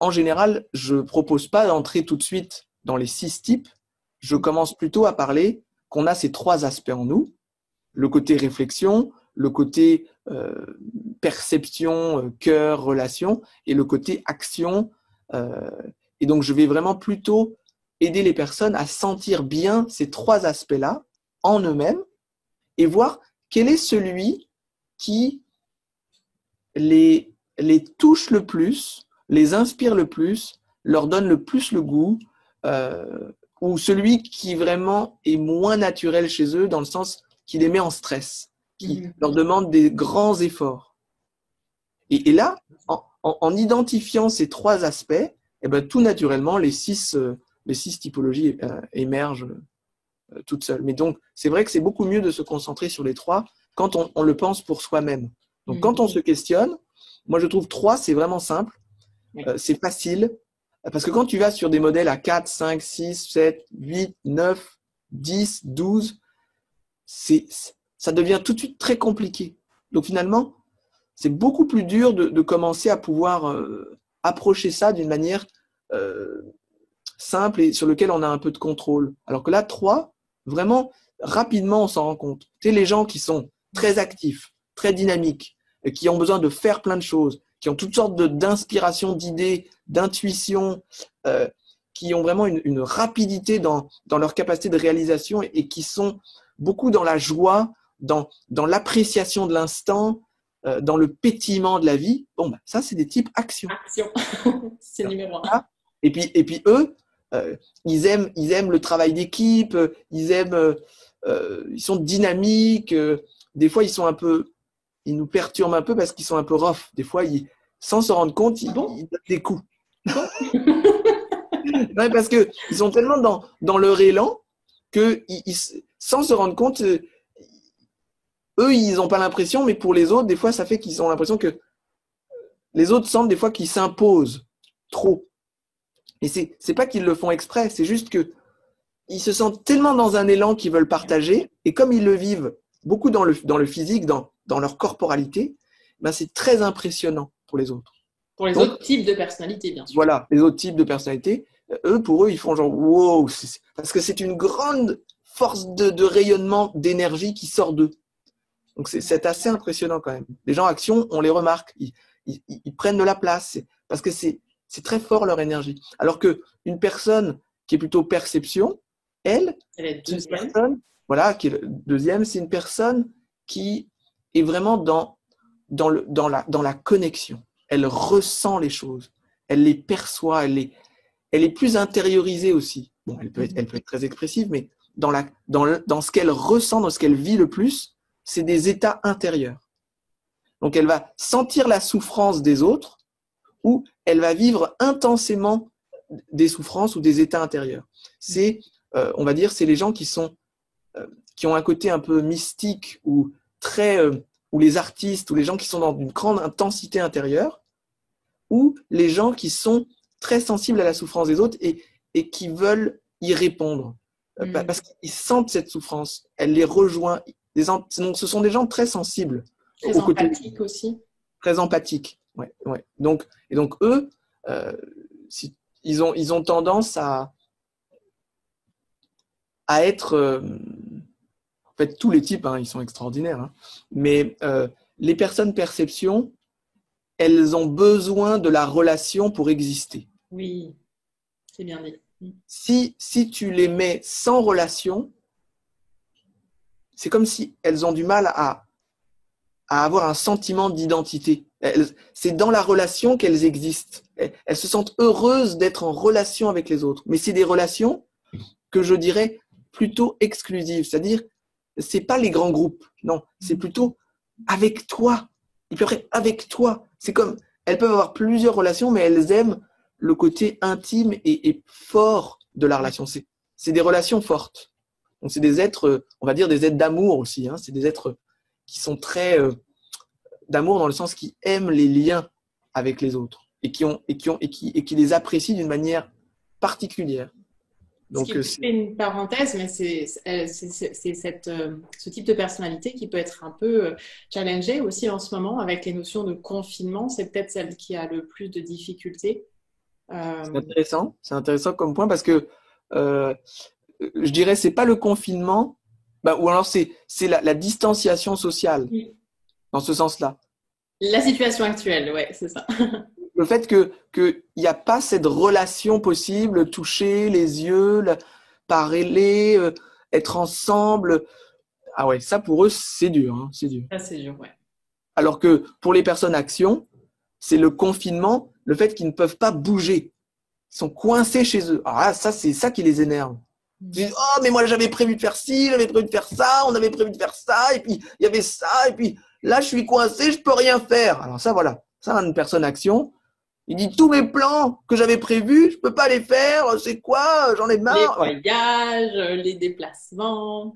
En général, je propose pas d'entrer tout de suite dans les 6 types. Je commence plutôt à parler qu'on a ces 3 aspects en nous. Le côté réflexion, le côté perception, cœur, relation, et le côté action. Et donc, je vais vraiment plutôt aider les personnes à sentir bien ces 3 aspects-là en eux-mêmes et voir quel est celui qui les touche le plus, les inspire le plus, leur donne le plus le goût, ou celui qui vraiment est moins naturel chez eux dans le sens qui les met en stress, qui leur demande des grands efforts. Et là, en identifiant ces 3 aspects, eh ben, tout naturellement, les 6 typologies émergent toutes seules. Mais donc, c'est vrai que c'est beaucoup mieux de se concentrer sur les 3 quand on le pense pour soi-même. Donc, quand on se questionne, moi, je trouve 3, c'est vraiment simple. C'est facile. Parce que quand tu vas sur des modèles à 4, 5, 6, 7, 8, 9, 10, 12, ça devient tout de suite très compliqué. Donc, finalement, c'est beaucoup plus dur de commencer à pouvoir approcher ça d'une manière simple et sur lequel on a un peu de contrôle. Alors que là, 3, vraiment, rapidement, on s'en rend compte. Tu sais, les gens qui sont très actifs, très dynamiques, qui ont besoin de faire plein de choses, qui ont toutes sortes d'inspiration, d'idées, d'intuition, qui ont vraiment une rapidité dans leur capacité de réalisation et qui sont beaucoup dans la joie, dans l'appréciation de l'instant, dans le pétillement de la vie. Bon, bah, ça, c'est des types action. Action, c'est numéro 1. Et puis eux, ils aiment le travail d'équipe, ils sont dynamiques. Des fois, ils nous perturbent un peu parce qu'ils sont un peu rough. Des fois, sans se rendre compte, ils donnent des coups. Ouais, parce qu'ils sont tellement dans leur élan que, sans se rendre compte, eux, ils n'ont pas l'impression, mais pour les autres, des fois, ça fait qu'ils ont l'impression que les autres sentent des fois qu'ils s'imposent trop. Et c'est pas qu'ils le font exprès, c'est juste que ils se sentent tellement dans un élan qu'ils veulent partager, et comme ils le vivent beaucoup dans le physique, dans leur corporalité, ben c'est très impressionnant pour les autres. Pour les autres types de personnalités, bien sûr. Voilà, les autres types de personnalités, pour eux, ils font genre wow, parce que c'est une grande force de rayonnement, d'énergie qui sort d'eux. Donc c'est assez impressionnant quand même. Les gens action, on les remarque, ils prennent de la place, parce que c'est très fort leur énergie. Alors qu'une personne qui est plutôt perception, elle est une personne, voilà, qui est le deuxième, c'est une personne qui est vraiment dans la connexion. Elle ressent les choses, elle les perçoit, elle est plus intériorisée aussi. Bon, elle peut être très expressive, mais dans ce qu'elle ressent, dans ce qu'elle vit le plus, c'est des états intérieurs. Donc, elle va sentir la souffrance des autres ou elle va vivre intensément des souffrances ou des états intérieurs. C'est, on va dire, c'est les gens qui ont un côté un peu mystique ou ou les artistes ou les gens qui sont dans une grande intensité intérieure, ou les gens qui sont très sensibles à la souffrance des autres et qui veulent y répondre. Parce qu'ils sentent cette souffrance, elle les rejoint. Donc, ce sont des gens très sensibles. Très empathiques aussi. Très empathiques, ouais. Donc eux, ils ont tendance à être... en fait, tous les types, hein, ils sont extraordinaires. Hein, mais les personnes perception, elles ont besoin de la relation pour exister. Oui, c'est bien dit. Si tu les mets sans relation, c'est comme si elles ont du mal à avoir un sentiment d'identité. C'est dans la relation qu'elles existent. Elles se sentent heureuses d'être en relation avec les autres. Mais c'est des relations que je dirais plutôt exclusives. C'est-à-dire, c'est pas les grands groupes. Non, c'est plutôt avec toi. Et puis après, avec toi. C'est comme, elles peuvent avoir plusieurs relations, mais elles aiment le côté intime et fort de la relation. C'est des relations fortes. Donc, c'est des êtres, on va dire des êtres d'amour aussi. Hein. C'est des êtres qui sont très d'amour dans le sens qui aiment les liens avec les autres et qui les apprécient d'une manière particulière. Donc, c'est une parenthèse, mais c'est ce type de personnalité qui peut être un peu challengée aussi en ce moment avec les notions de confinement. C'est peut-être celle qui a le plus de difficultés. C'est intéressant. C'est intéressant comme point parce que euh, je dirais c'est pas le confinement, bah, ou alors c'est la distanciation sociale dans ce sens-là. La situation actuelle, ouais, c'est ça. Le fait que il n'y a pas cette relation possible, toucher les yeux, parler, être ensemble. Ah ouais, ça pour eux c'est dur, hein, c'est dur. Ça, c'est dur, ouais. Alors que pour les personnes action, c'est le confinement, le fait qu'ils ne peuvent pas bouger. Ils sont coincés chez eux. Alors là, ça, c'est ça qui les énerve. Ils disent, oh, mais moi, j'avais prévu de faire ci, j'avais prévu de faire ça, on avait prévu de faire ça, et puis il y avait ça, et puis là, je suis coincé, je peux rien faire. Alors ça, voilà. Ça, une personne action, il dit, tous mes plans que j'avais prévus, je peux pas les faire, c'est quoi, j'en ai Les marre. voyages, les déplacements.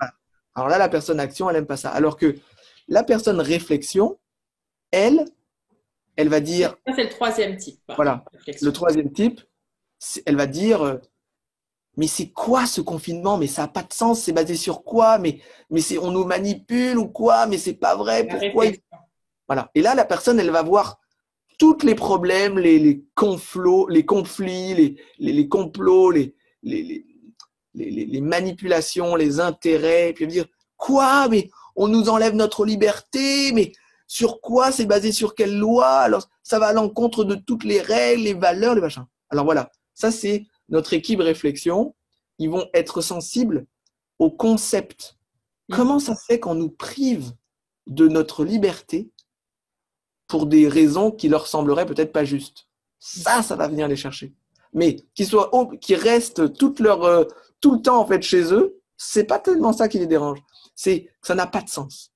Alors là, la personne action, elle aime pas ça. Alors que la personne réflexion, elle, elle va dire, Ça, c'est le troisième type. voilà, le Réflexion. troisième type, elle va dire, mais c'est quoi ce confinement? Mais ça n'a pas de sens, c'est basé sur quoi? Mais on nous manipule ou quoi? Mais c'est pas vrai, La pourquoi? réflexion. Voilà. Et là, la personne, elle va voir tous les problèmes, les conflits, les complots, les, les manipulations, les intérêts, et puis elle va dire, quoi? Mais on nous enlève notre liberté, mais sur quoi? C'est basé sur quelle loi? Alors, ça va à l'encontre de toutes les règles, les valeurs, les machins. Alors voilà, ça c'est notre équipe réflexion. Ils vont être sensibles au concept. Comment ça se fait qu'on nous prive de notre liberté pour des raisons qui leur sembleraient peut-être pas justes? Ça va venir les chercher. Mais qu'ils restent tout le temps en fait chez eux, c'est pas tellement ça qui les dérange. C'est que ça n'a pas de sens.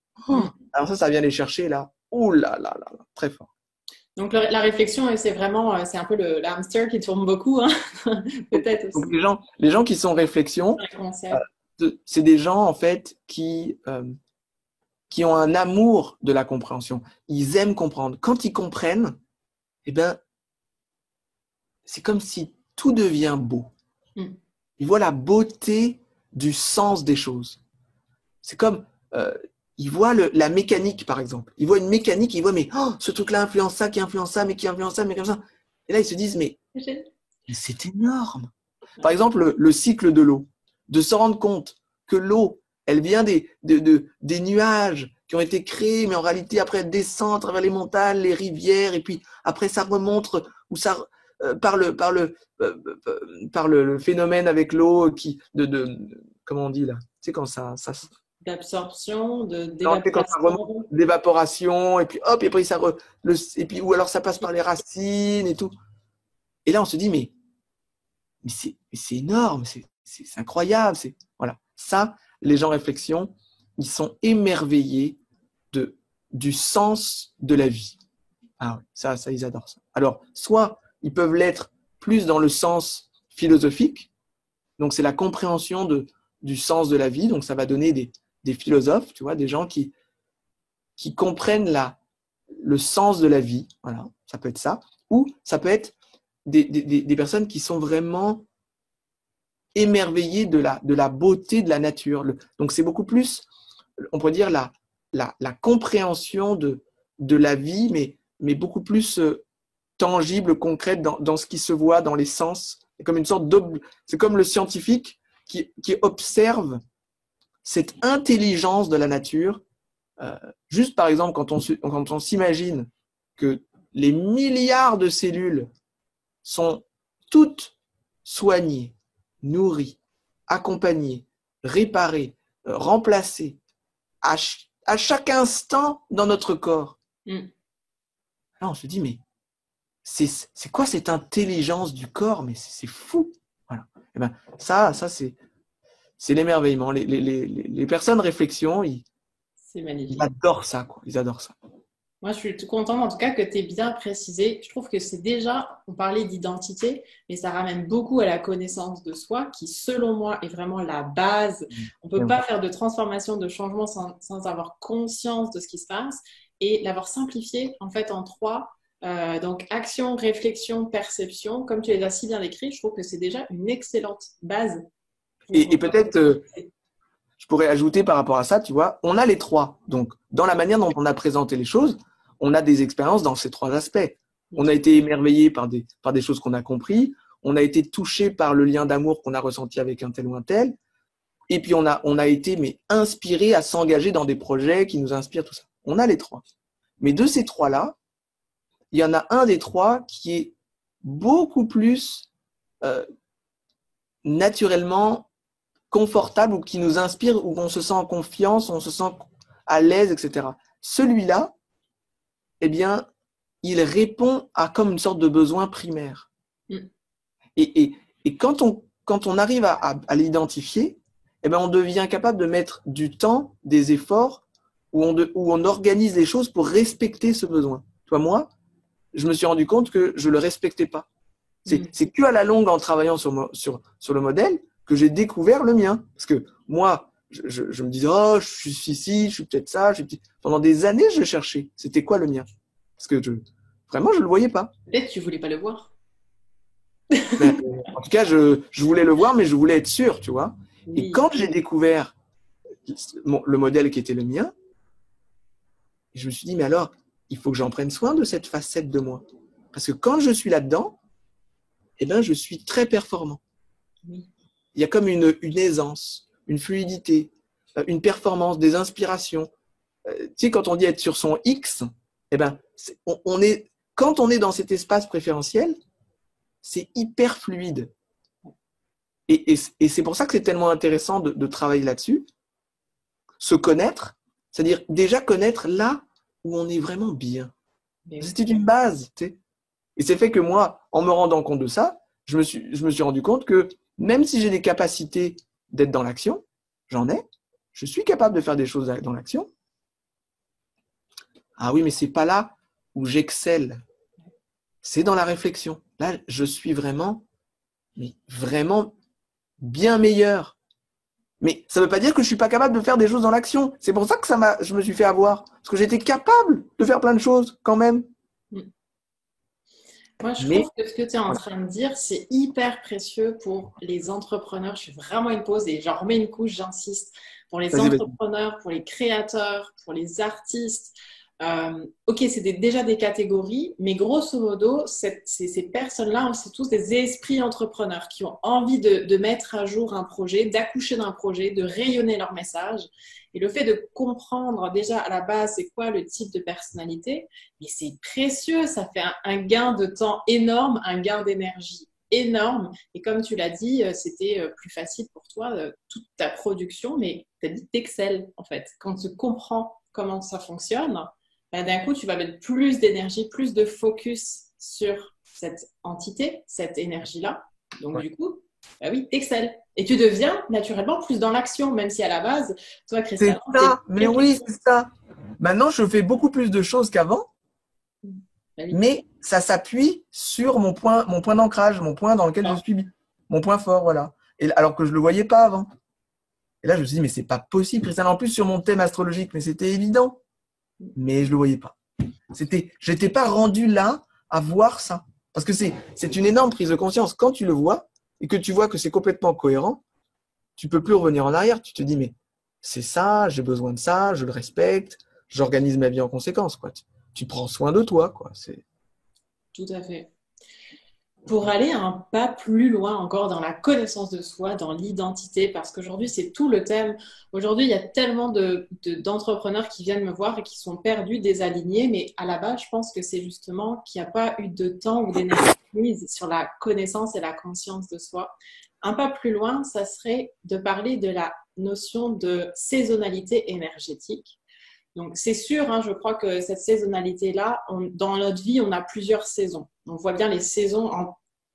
Alors ça vient les chercher là. Ouh là, très fort. Donc, la réflexion, c'est vraiment, c'est un peu le hamster qui tourne beaucoup, hein. Peut-être Donc aussi. les gens qui sont réflexion, Un concept. c'est des gens en fait qui ont un amour de la compréhension. Ils aiment comprendre. Quand ils comprennent, eh ben, c'est comme si tout devient beau. Ils voient la beauté du sens des choses. C'est comme, ils voient la mécanique, par exemple. Ils voient une mécanique, ils voient, mais oh, ce truc-là influence ça, qui influence ça, mais qui influence ça, mais comme ça. Et là, ils se disent, mais c'est énorme. Par exemple, le cycle de l'eau. De se rendre compte que l'eau, elle vient des nuages qui ont été créés, mais en réalité, après, elle descend à travers les montagnes, les rivières, et puis après, ça remonte, ou ça, par le phénomène avec l'eau comment on dit là? Tu sais, quand ça D'absorption, non, tu sais, quand ça remonte d'évaporation. d'évaporation, et puis hop, et puis et puis, ou alors ça passe par les racines et tout. Et là, on se dit, mais c'est énorme, c'est incroyable. Voilà. Ça, les gens réflexion, ils sont émerveillés du sens de la vie. Ah ouais, ça, ils adorent ça. Alors, soit ils peuvent l'être plus dans le sens philosophique, donc c'est la compréhension du sens de la vie, donc ça va donner des philosophes, tu vois, des gens qui comprennent le sens de la vie, voilà, ça peut être ça, ou ça peut être des personnes qui sont vraiment émerveillées de la beauté de la nature. Donc c'est beaucoup plus, on pourrait dire, la compréhension de la vie, mais beaucoup plus tangible, concrète dans ce qui se voit, dans les sens. C'est comme une sorte c'est comme le scientifique qui observe cette intelligence de la nature. Juste par exemple, quand on s'imagine que les milliards de cellules sont toutes soignées, nourries, accompagnées, réparées, remplacées à chaque instant dans notre corps. Là, on se dit, mais c'est quoi cette intelligence du corps? Mais c'est fou. Voilà. Et ben, ça c'est l'émerveillement. Les personnes réflexion, ils adorent ça, quoi. Ils adorent ça. Moi, je suis tout contente en tout cas que tu aies bien précisé. Je trouve que c'est déjà, on parlait d'identité, mais ça ramène beaucoup à la connaissance de soi, qui selon moi est vraiment la base. On ne peut pas faire de transformation, de changement sans avoir conscience de ce qui se passe et l'avoir simplifié en fait en trois. Donc action, réflexion, perception, comme tu les as si bien décrits, je trouve que c'est déjà une excellente base. Et peut-être, je pourrais ajouter par rapport à ça, tu vois, on a les trois. Donc, dans la manière dont on a présenté les choses, on a des expériences dans ces trois aspects. On a été émerveillé par des choses qu'on a compris. On a été touché par le lien d'amour qu'on a ressenti avec un tel ou un tel. Et puis, on a été inspiré à s'engager dans des projets qui nous inspirent, tout ça. On a les trois. Mais de ces trois-là, il y en a un des trois qui est beaucoup plus naturellement confortable ou qui nous inspire, où on se sent en confiance, on se sent à l'aise, etc. Celui-là, eh bien, il répond à comme une sorte de besoin primaire. Et quand on arrive à l'identifier, eh bien, on devient capable de mettre du temps, des efforts, où on organise les choses pour respecter ce besoin. Toi, moi, je me suis rendu compte que je ne le respectais pas. C'est qu'à la longue, en travaillant sur le modèle, que j'ai découvert le mien. Parce que moi, je me disais, oh, je suis ici, je suis peut-être ça. Pendant des années, je cherchais. C'était quoi le mien? Parce que vraiment, je ne le voyais pas. Peut-être que tu ne voulais pas le voir. Mais, en tout cas, je voulais le voir, mais je voulais être sûr, tu vois. Oui. Et quand j'ai découvert le modèle qui était le mien, je me suis dit, mais alors, il faut que j'en prenne soin de cette facette de moi. Parce que quand je suis là-dedans, eh ben, je suis très performant. Oui. Il y a comme une aisance, une fluidité, une performance, des inspirations. Tu sais, quand on dit être sur son X, eh ben, quand on est dans cet espace préférentiel, c'est hyper fluide. Et c'est pour ça que c'est tellement intéressant de travailler là-dessus. Se connaître, c'est-à-dire déjà connaître là où on est vraiment bien. C'était une base. Tu sais. Et c'est fait que moi, en me rendant compte de ça, je me suis rendu compte que même si j'ai des capacités d'être dans l'action, j'en ai, je suis capable de faire des choses dans l'action. Ah oui, mais c'est pas là où j'excelle. C'est dans la réflexion. Là, je suis vraiment bien meilleur. Mais ça ne veut pas dire que je ne suis pas capable de faire des choses dans l'action. C'est pour ça que je me suis fait avoir. Parce que j'étais capable de faire plein de choses quand même. Moi, je trouve que ce que tu es en train de dire, c'est hyper précieux pour les entrepreneurs. Je fais vraiment une pause et j'en remets une couche, j'insiste. Pour les entrepreneurs, pour les créateurs, pour les artistes. Ok, c'est déjà des catégories, mais grosso modo, ces personnes-là, c'est tous des esprits entrepreneurs qui ont envie de mettre à jour un projet, d'accoucher d'un projet, de rayonner leur message. Et le fait de comprendre déjà à la base c'est quoi le type de personnalité, mais c'est précieux, ça fait un gain de temps énorme, un gain d'énergie énorme. Et comme tu l'as dit, c'était plus facile pour toi, toute ta production, mais tu as dit t'excelles en fait. Quand tu comprends comment ça fonctionne, ben, d'un coup, tu vas mettre plus d'énergie, plus de focus sur cette entité, cette énergie-là. Donc, du coup, ben oui, t'excelles. Et tu deviens naturellement plus dans l'action, même si à la base, toi, Christian… C'est ça, mais oui, c'est ça. Maintenant, je fais beaucoup plus de choses qu'avant, mais ça s'appuie sur mon point d'ancrage, mon point dans lequel je suis, mon point fort, voilà. Et, alors que je ne le voyais pas avant. Et là, je me suis dit, mais c'est pas possible, Christian. En plus, sur mon thème astrologique, mais c'était évident. Mais je le voyais pas. J'étais pas rendu là à voir ça. Parce que c'est une énorme prise de conscience. Quand tu le vois et que tu vois que c'est complètement cohérent, tu peux plus revenir en arrière. Tu te dis, mais c'est ça, j'ai besoin de ça, je le respecte, j'organise ma vie en conséquence, quoi. Tu prends soin de toi, quoi. Tout à fait. Pour aller un pas plus loin encore dans la connaissance de soi, dans l'identité, parce qu'aujourd'hui, c'est tout le thème. Aujourd'hui, il y a tellement d'entrepreneurs qui viennent me voir et qui sont perdus, désalignés, mais à la base, je pense que c'est justement qu'il n'y a pas eu de temps ou d'énergie mise sur la connaissance et la conscience de soi. Un pas plus loin, ça serait de parler de la notion de saisonnalité énergétique. Donc, c'est sûr, hein, je crois que cette saisonnalité-là, dans notre vie, on a plusieurs saisons. On voit bien les saisons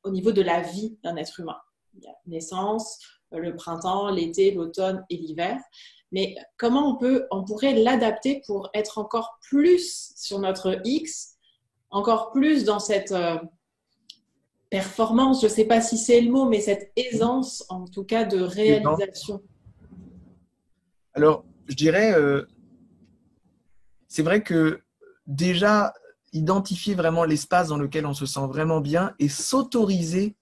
au niveau de la vie d'un être humain. Il y a naissance, le printemps, l'été, l'automne et l'hiver. Mais comment on pourrait l'adapter pour être encore plus sur notre X, encore plus dans cette performance, je ne sais pas si c'est le mot, mais cette aisance, en tout cas, de réalisation. Alors, je dirais… c'est vrai que déjà, identifier vraiment l'espace dans lequel on se sent vraiment bien et s'autoriser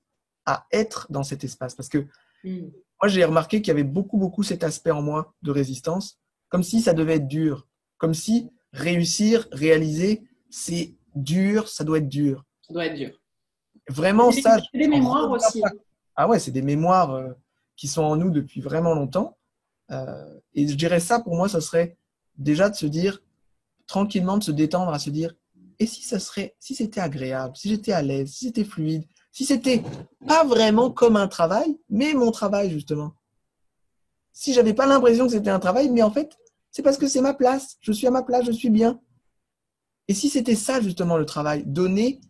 à être dans cet espace. Parce que moi, j'ai remarqué qu'il y avait beaucoup cet aspect en moi de résistance, comme si ça devait être dur, comme si réussir, réaliser, c'est dur, ça doit être dur. Ça doit être dur. Vraiment, ça, C'est des mémoires aussi. ah ouais, c'est des mémoires qui sont en nous depuis vraiment longtemps. Et je dirais ça, pour moi, ça serait déjà de se dire, tranquillement, de se détendre, à se dire, et si si c'était agréable, si j'étais à l'aise, si c'était fluide, si c'était pas vraiment comme un travail, mais mon travail, justement. Si j'avais pas l'impression que c'était un travail, mais en fait, c'est parce que c'est ma place, je suis à ma place, je suis bien. Et si c'était ça, justement, le travail, donner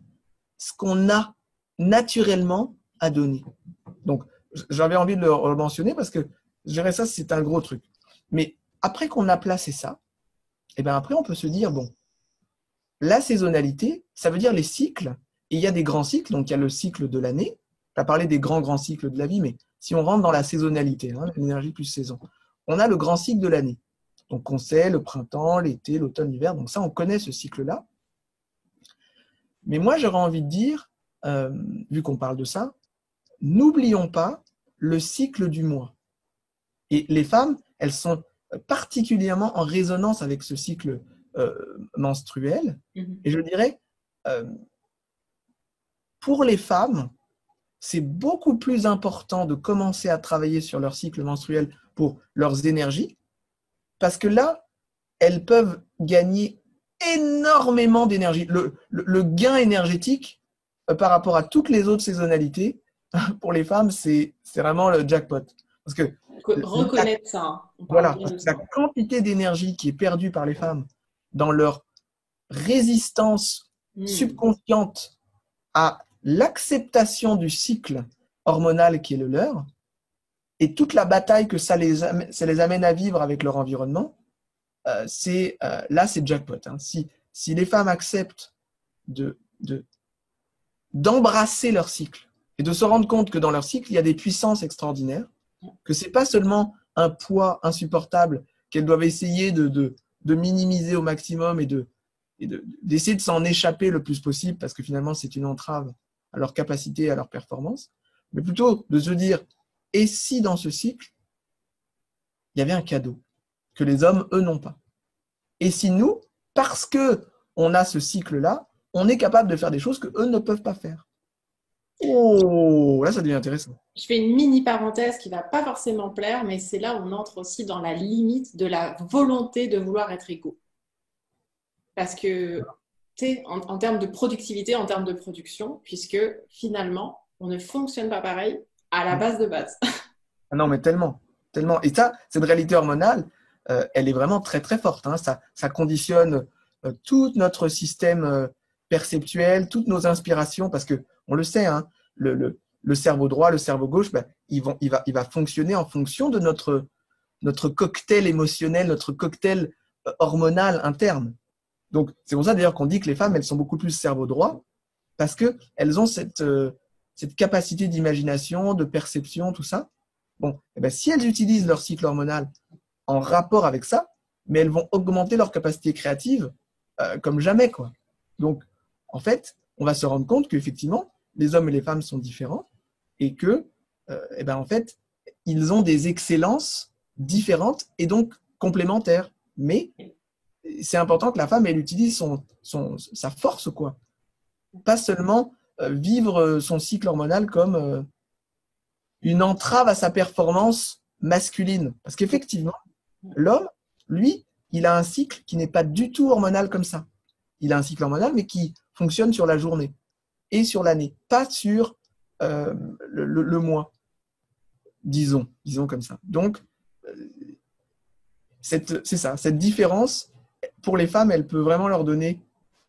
ce qu'on a naturellement à donner. Donc, j'avais envie de le mentionner parce que je dirais ça, c'est un gros truc. Mais après qu'on a placé ça, et bien après, on peut se dire, bon, la saisonnalité, ça veut dire les cycles. Et il y a des grands cycles, donc il y a le cycle de l'année. Tu as parlé des grands cycles de la vie, mais si on rentre dans la saisonnalité, l'énergie plus saison, on a le grand cycle de l'année. Donc on sait le printemps, l'été, l'automne, l'hiver. Donc ça, on connaît ce cycle-là. Mais moi, j'aurais envie de dire, vu qu'on parle de ça, n'oublions pas le cycle du mois. Et les femmes, elles sont particulièrement en résonance avec ce cycle menstruel. Et je dirais, pour les femmes, c'est beaucoup plus important de commencer à travailler sur leur cycle menstruel pour leurs énergies, parce que là, elles peuvent gagner énormément d'énergie. Le gain énergétique par rapport à toutes les autres saisonnalités, pour les femmes, c'est vraiment le jackpot. Parce que reconnaître ça. Voilà, la quantité d'énergie qui est perdue par les femmes dans leur résistance subconsciente à l'acceptation du cycle hormonal qui est le leur, et toute la bataille que ça les amène à vivre avec leur environnement, là, c'est jackpot. Hein. Si les femmes acceptent d'embrasser leur cycle et de se rendre compte que dans leur cycle, il y a des puissances extraordinaires, que ce n'est pas seulement un poids insupportable qu'elles doivent essayer de minimiser au maximum et d'essayer de s'en échapper le plus possible parce que finalement, c'est une entrave à leur capacité, à leur performance, mais plutôt de se dire, et si dans ce cycle, il y avait un cadeau que les hommes, eux, n'ont pas. Et si nous, parce qu'on a ce cycle-là, on est capable de faire des choses qu'eux ne peuvent pas faire. Oh, là, ça devient intéressant. Je fais une mini parenthèse qui ne va pas forcément plaire, mais c'est là où on entre aussi dans la limite de la volonté de vouloir être égaux. Parce que, tu sais, en termes de productivité, en termes de production, puisque finalement, on ne fonctionne pas pareil à la base de base. Ah non, mais tellement, tellement. Et ça, cette réalité hormonale, elle est vraiment très, très forte. Hein. Ça conditionne tout notre système perceptuel, toutes nos inspirations, parce que on le sait, hein, le cerveau droit, le cerveau gauche, ben, il va fonctionner en fonction de notre cocktail émotionnel, notre cocktail hormonal interne. Donc, c'est pour ça d'ailleurs qu'on dit que les femmes, elles sont beaucoup plus cerveau droit, parce qu'elles ont cette capacité d'imagination, de perception, tout ça. Bon, eh ben, si elles utilisent leur cycle hormonal en rapport avec ça, mais elles vont augmenter leur capacité créative comme jamais, quoi. Donc, en fait, on va se rendre compte qu'effectivement, les hommes et les femmes sont différents et que, eh ben, en fait, ils ont des excellences différentes et donc complémentaires. Mais c'est important que la femme, elle utilise sa force, quoi. Pas seulement vivre son cycle hormonal comme une entrave à sa performance masculine. Parce qu'effectivement, l'homme, lui, il a un cycle qui n'est pas du tout hormonal comme ça. Il a un cycle hormonal, mais qui fonctionne sur la journée et sur l'année, pas sur le mois, disons comme ça. Donc, c'est ça, cette différence, pour les femmes, elle peut vraiment leur donner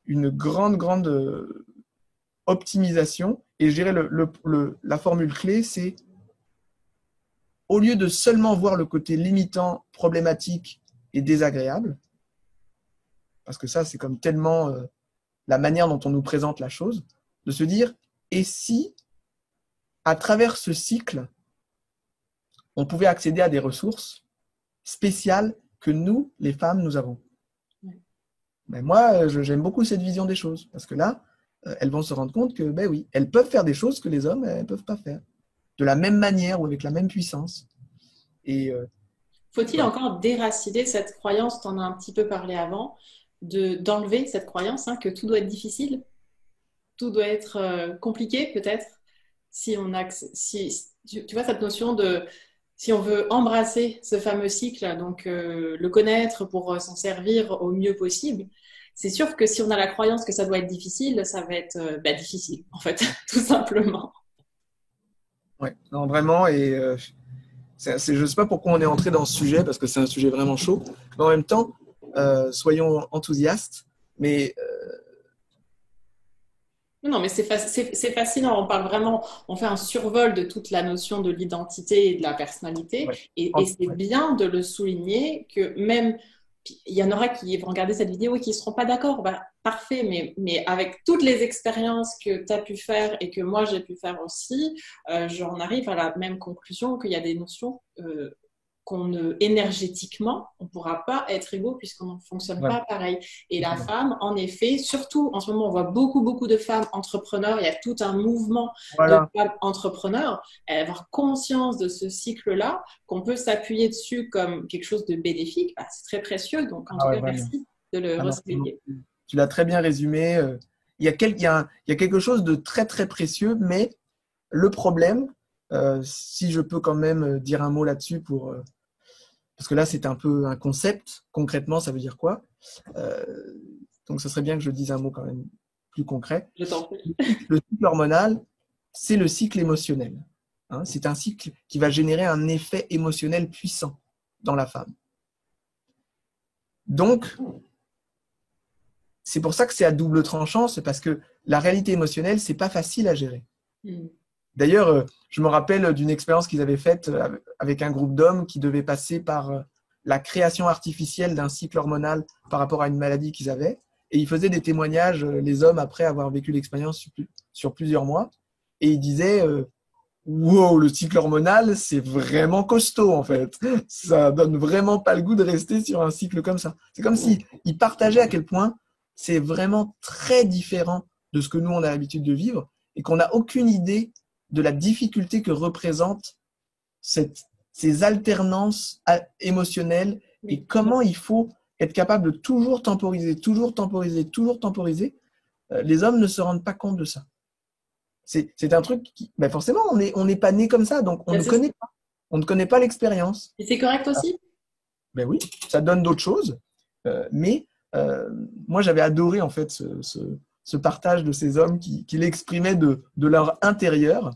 une grande optimisation. Et je dirais la formule clé, c'est au lieu de seulement voir le côté limitant, problématique et désagréable, parce que ça, c'est comme tellement la manière dont on nous présente la chose, de se dire, et si, à travers ce cycle, on pouvait accéder à des ressources spéciales que nous, les femmes, nous avons. Ben moi, j'aime beaucoup cette vision des choses, parce que là, elles vont se rendre compte que, ben oui, elles peuvent faire des choses que les hommes ne peuvent pas faire, de la même manière ou avec la même puissance. Et faut-il encore déraciner cette croyance, tu en as un petit peu parlé avant, d'enlever cette croyance hein, que tout doit être difficile, tout doit être compliqué peut-être. Si on a, si, tu vois cette notion de si on veut embrasser ce fameux cycle, donc le connaître pour s'en servir au mieux possible, c'est sûr que si on a la croyance que ça doit être difficile, ça va être difficile en fait, tout simplement. Ouais, non, vraiment. Et je ne sais pas pourquoi on est entré dans ce sujet, parce que c'est un sujet vraiment chaud. Mais en même temps, soyons enthousiastes. Mais Non, mais c'est fascinant. On parle vraiment, on fait un survol de toute la notion de l'identité et de la personnalité. ouais, Et c'est bien de le souligner que même, il y en aura qui vont regarder cette vidéo et qui ne seront pas d'accord. Bah, parfait, mais avec toutes les expériences que tu as pu faire et que moi j'ai pu faire aussi, j'en arrive à la même conclusion qu'il y a des notions énergétiquement, on ne pourra pas être égaux puisqu'on ne fonctionne ouais, pas pareil. Et la femme, en effet, surtout en ce moment, on voit beaucoup, beaucoup de femmes entrepreneurs. Il y a tout un mouvement de voilà. femmes entrepreneurs. Avoir conscience de ce cycle-là, qu'on peut s'appuyer dessus comme quelque chose de bénéfique, bah, c'est très précieux. Donc, en Ah tout ouais, cas, vraiment. merci de le Ah non, resouligner. tu l'as très bien résumé. Il y a quelque chose de très, très précieux, mais le problème, si je peux quand même dire un mot là-dessus parce que là, c'est un peu un concept. Concrètement, ça veut dire quoi? Euh, donc, ce serait bien que je dise un mot quand même plus concret. Je t'en prie. Le cycle hormonal, c'est le cycle émotionnel. Hein, c'est un cycle qui va générer un effet émotionnel puissant dans la femme. Donc, c'est pour ça que c'est à double tranchant, c'est parce que la réalité émotionnelle, c'est pas facile à gérer. Mm. D'ailleurs, je me rappelle d'une expérience qu'ils avaient faite avec un groupe d'hommes qui devait passer par la création artificielle d'un cycle hormonal par rapport à une maladie qu'ils avaient. Et ils faisaient des témoignages, les hommes, après avoir vécu l'expérience sur plusieurs mois. Et ils disaient wow, le cycle hormonal, c'est vraiment costaud en fait. Ça donne vraiment pas le goût de rester sur un cycle comme ça. C'est comme si ils partageaient à quel point c'est vraiment très différent de ce que nous on a l'habitude de vivre et qu'on n'a aucune idée de la difficulté que représentent ces alternances émotionnelles et comment il faut être capable de toujours temporiser, toujours temporiser, toujours temporiser. Les hommes ne se rendent pas compte de ça. C'est un truc qui, ben forcément, on n'est pas né comme ça, donc on Ben, ne connaît pas. On ne connaît pas l'expérience. et c'est correct aussi? Ben oui, ça donne d'autres choses. Mais moi, j'avais adoré en fait ce partage de ces hommes qui l'exprimaient de leur intérieur.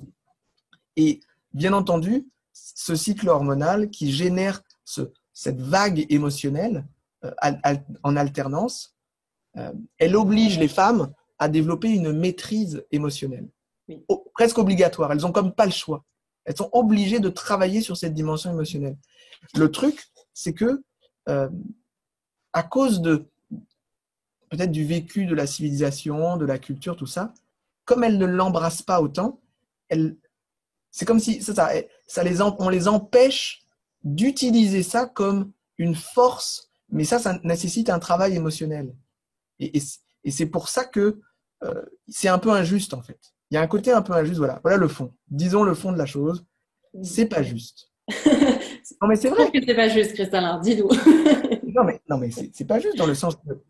Et bien entendu, ce cycle hormonal qui génère cette vague émotionnelle en alternance, elle oblige les femmes à développer une maîtrise émotionnelle. Oui. Presque obligatoire. Elles n'ont comme pas le choix. Elles sont obligées de travailler sur cette dimension émotionnelle. Le truc, c'est que à cause de peut-être du vécu de la civilisation, de la culture, tout ça, comme elles ne l'embrassent pas autant, c'est comme si on les empêche d'utiliser ça comme une force, mais ça nécessite un travail émotionnel. Et c'est pour ça que c'est un peu injuste en fait. Il y a un côté un peu injuste, voilà le fond. Disons le fond de la chose, c'est pas juste. Non mais c'est Je trouve vrai. que c'est pas juste, Kristalin, dis-nous. Non mais c'est pas juste dans le sens de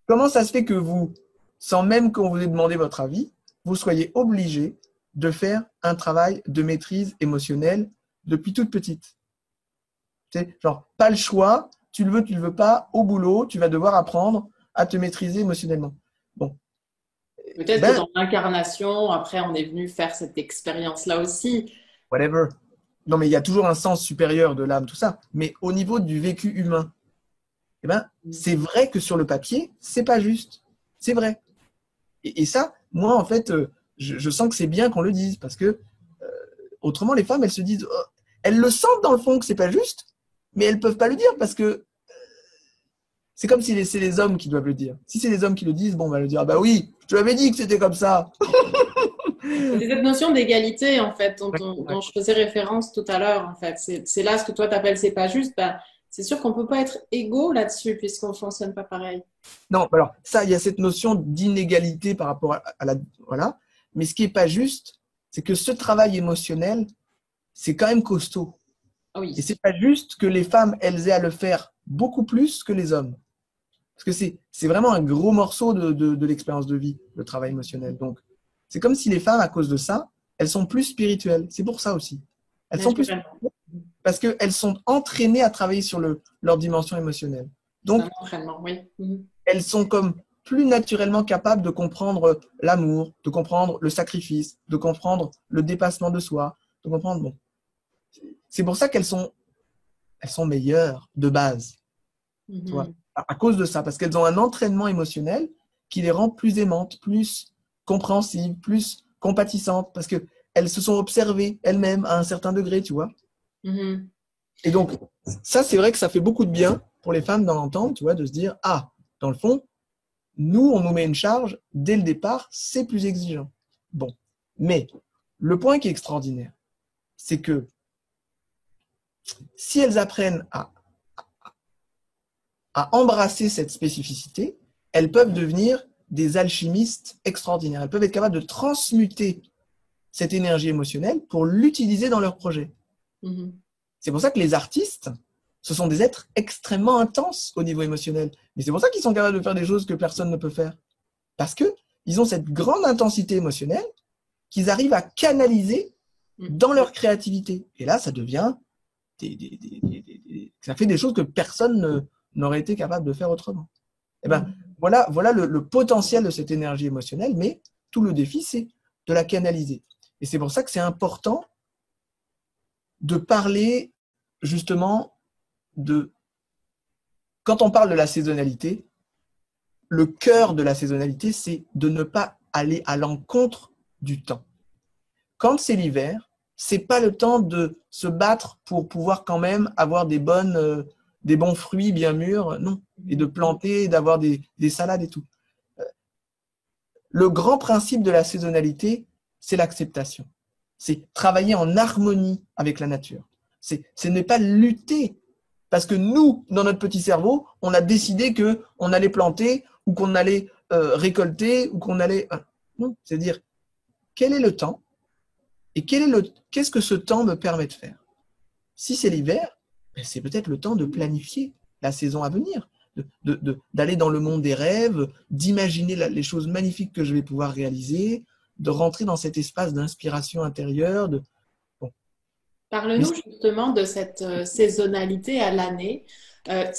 comment ça se fait que vous, sans même qu'on vous ait demandé votre avis, vous soyez obligé de faire un travail de maîtrise émotionnelle depuis toute petite. C'est genre pas le choix, tu le veux pas, au boulot, tu vas devoir apprendre à te maîtriser émotionnellement. Bon, Peut-être que ben dans l'incarnation, après, on est venu faire cette expérience-là aussi. whatever. Non mais il y a toujours un sens supérieur de l'âme, tout ça. Mais au niveau du vécu humain, eh ben, c'est vrai que sur le papier, c'est pas juste. C'est vrai. Et ça, moi, en fait, je sens que c'est bien qu'on le dise parce que autrement, les femmes, elles se disent, oh, elles le sentent dans le fond que c'est pas juste, mais elles peuvent pas le dire parce que c'est comme si c'est les hommes qui doivent le dire. Si c'est les hommes qui le disent, bon, on va le dire, ah bah oui, je te l'avais dit que c'était comme ça. C'est cette notion d'égalité, en fait, Ouais, ouais. dont je faisais référence tout à l'heure, en fait. C'est là ce que toi t'appelles c'est pas juste. Ben, c'est sûr qu'on peut pas être égaux là-dessus puisqu'on fonctionne pas pareil. Non, alors ça, il y a cette notion d'inégalité par rapport à la, voilà. Mais ce qui est pas juste, c'est que ce travail émotionnel, c'est quand même costaud. Ah Et oui. c'est pas juste que les femmes, elles aient à le faire beaucoup plus que les hommes. Parce que c'est vraiment un gros morceau de l'expérience de vie, le travail émotionnel. Donc, c'est comme si les femmes, à cause de ça, elles sont plus spirituelles. C'est pour ça aussi. Elles sont plus spirituelles parce qu'elles sont entraînées à travailler sur leur dimension émotionnelle. Donc, oui. Elles sont comme plus naturellement capables de comprendre l'amour, de comprendre le sacrifice, de comprendre le dépassement de soi, de comprendre. Bon. C'est pour ça qu'elles sont meilleures de base. Tu vois, à cause de ça, parce qu'elles ont un entraînement émotionnel qui les rend plus aimantes, plus compréhensives, plus compatissantes, parce qu'elles se sont observées elles-mêmes à un certain degré, tu vois. Et donc, ça, c'est vrai que ça fait beaucoup de bien pour les femmes d'en entendre, tu vois, de se dire, ah, dans le fond, nous, on nous met une charge, dès le départ, c'est plus exigeant. Bon, mais le point qui est extraordinaire, c'est que si elles apprennent à embrasser cette spécificité, elles peuvent devenir des alchimistes extraordinaires. Elles peuvent être capables de transmuter cette énergie émotionnelle pour l'utiliser dans leur projet. C'est pour ça que les artistes, ce sont des êtres extrêmement intenses au niveau émotionnel. Mais c'est pour ça qu'ils sont capables de faire des choses que personne ne peut faire. Parce qu'ils ont cette grande intensité émotionnelle qu'ils arrivent à canaliser dans leur créativité. Et là, ça devient ça fait des choses que personne n'aurait été capable de faire autrement. Et ben, voilà le potentiel de cette énergie émotionnelle, mais tout le défi, c'est de la canaliser. Et c'est pour ça que c'est important de parler justement quand on parle de la saisonnalité, le cœur de la saisonnalité, c'est de ne pas aller à l'encontre du temps. Quand c'est l'hiver, c'est pas le temps de se battre pour pouvoir quand même avoir des bons fruits bien mûrs, non, et de planter, d'avoir des salades et tout. Le grand principe de la saisonnalité, c'est l'acceptation. C'est travailler en harmonie avec la nature. Ce n'est pas lutter. Parce que nous, dans notre petit cerveau, on a décidé qu'on allait planter ou qu'on allait récolter ou qu'on allait… Non, c'est-à-dire, quel est le temps et qu'est-ce que ce temps me permet de faire? Si c'est l'hiver, c'est peut-être le temps de planifier la saison à venir, d'aller dans le monde des rêves, d'imaginer les choses magnifiques que je vais pouvoir réaliser, de rentrer dans cet espace d'inspiration intérieure. Parle-nous justement de cette saisonnalité à l'année.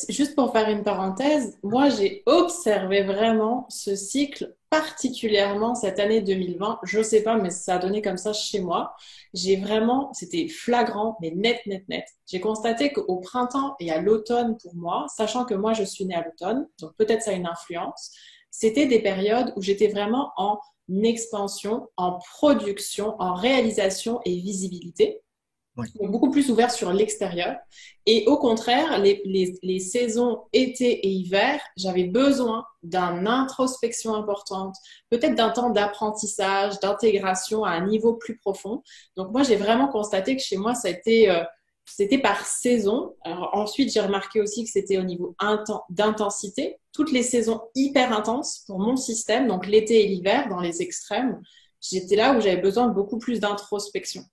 Juste pour faire une parenthèse, moi j'ai observé vraiment ce cycle particulièrement cette année 2020. Je sais pas, mais ça a donné comme ça chez moi. C'était flagrant, mais net, net, net. J'ai constaté qu'au printemps et à l'automne pour moi, sachant que moi je suis née à l'automne, donc peut-être ça a une influence, c'était des périodes où j'étais vraiment en expansion, en production, en réalisation et visibilité. Ouais. Donc, beaucoup plus ouvert sur l'extérieur. Et au contraire, les saisons été et hiver, j'avais besoin d'une introspection importante, peut-être d'un temps d'apprentissage, d'intégration à un niveau plus profond. Donc moi, j'ai vraiment constaté que chez moi, c'était par saison. Alors ensuite, j'ai remarqué aussi que c'était au niveau d'intensité. Toutes les saisons hyper intenses pour mon système, donc l'été et l'hiver, dans les extrêmes, j'étais là où j'avais besoin de beaucoup plus d'introspection.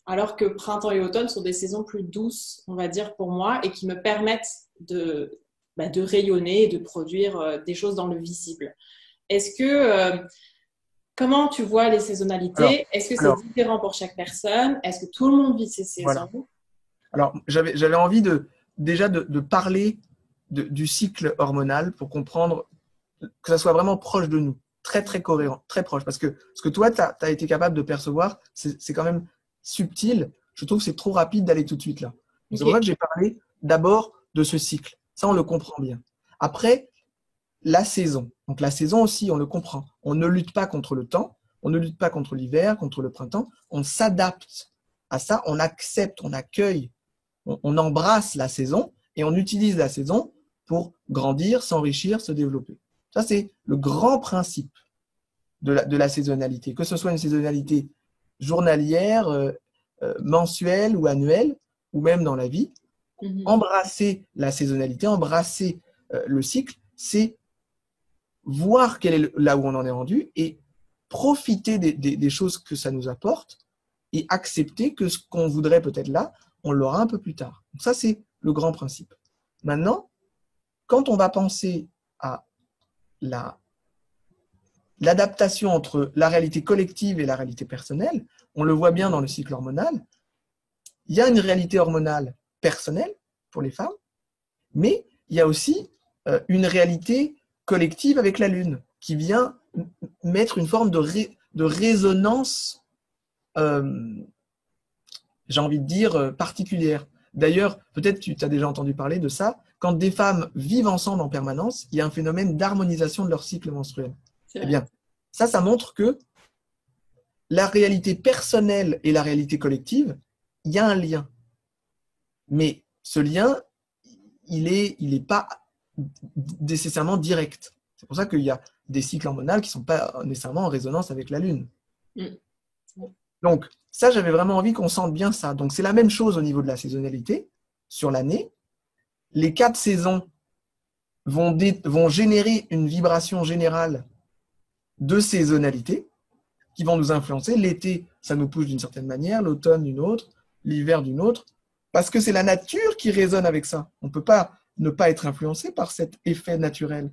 Alors que printemps et automne sont des saisons plus douces, on va dire, pour moi, et qui me permettent de rayonner et de produire des choses dans le visible. Comment tu vois les saisonnalités? Est-ce que c'est différent pour chaque personne? Est-ce que tout le monde vit ces saisons? Voilà. Alors, j'avais envie déjà de parler du cycle hormonal pour comprendre que ça soit vraiment proche de nous, très, très cohérent, très proche. Parce que ce que toi, tu as été capable de percevoir, c'est quand même subtil. Je trouve que c'est trop rapide d'aller tout de suite là. Okay. C'est pour ça que j'ai parlé d'abord de ce cycle. Ça, on le comprend bien. Après, la saison. Donc la saison aussi, on le comprend. On ne lutte pas contre le temps, on ne lutte pas contre l'hiver, contre le printemps. On s'adapte à ça, on accepte, on accueille, on embrasse la saison et on utilise la saison pour grandir, s'enrichir, se développer. Ça, c'est le grand principe de la saisonnalité. Que ce soit une saisonnalité journalière, mensuelle ou annuelle, ou même dans la vie, embrasser la saisonnalité, embrasser le cycle, c'est voir quel est là où on en est rendu et profiter des choses que ça nous apporte et accepter que ce qu'on voudrait peut-être là, on l'aura un peu plus tard. Donc ça, c'est le grand principe. Maintenant, quand on va penser à l'adaptation entre la réalité collective et la réalité personnelle. On le voit bien dans le cycle hormonal. Il y a une réalité hormonale personnelle pour les femmes, mais il y a aussi une réalité collective avec la Lune qui vient mettre une forme de résonance, j'ai envie de dire, particulière. D'ailleurs, peut-être tu as déjà entendu parler de ça, quand des femmes vivent ensemble en permanence, il y a un phénomène d'harmonisation de leur cycle menstruel. Eh bien, ça montre que la réalité personnelle et la réalité collective, il y a un lien. Mais ce lien, il est pas nécessairement direct. C'est pour ça qu'il y a des cycles hormonaux qui ne sont pas nécessairement en résonance avec la Lune. Donc, ça, j'avais vraiment envie qu'on sente bien ça. Donc, c'est la même chose au niveau de la saisonnalité sur l'année. Les 4 saisons vont générer une vibration générale de saisonnalité qui vont nous influencer. L'été, ça nous pousse d'une certaine manière, l'automne d'une autre, l'hiver d'une autre, parce que c'est la nature qui résonne avec ça. On ne peut pas ne pas être influencé par cet effet naturel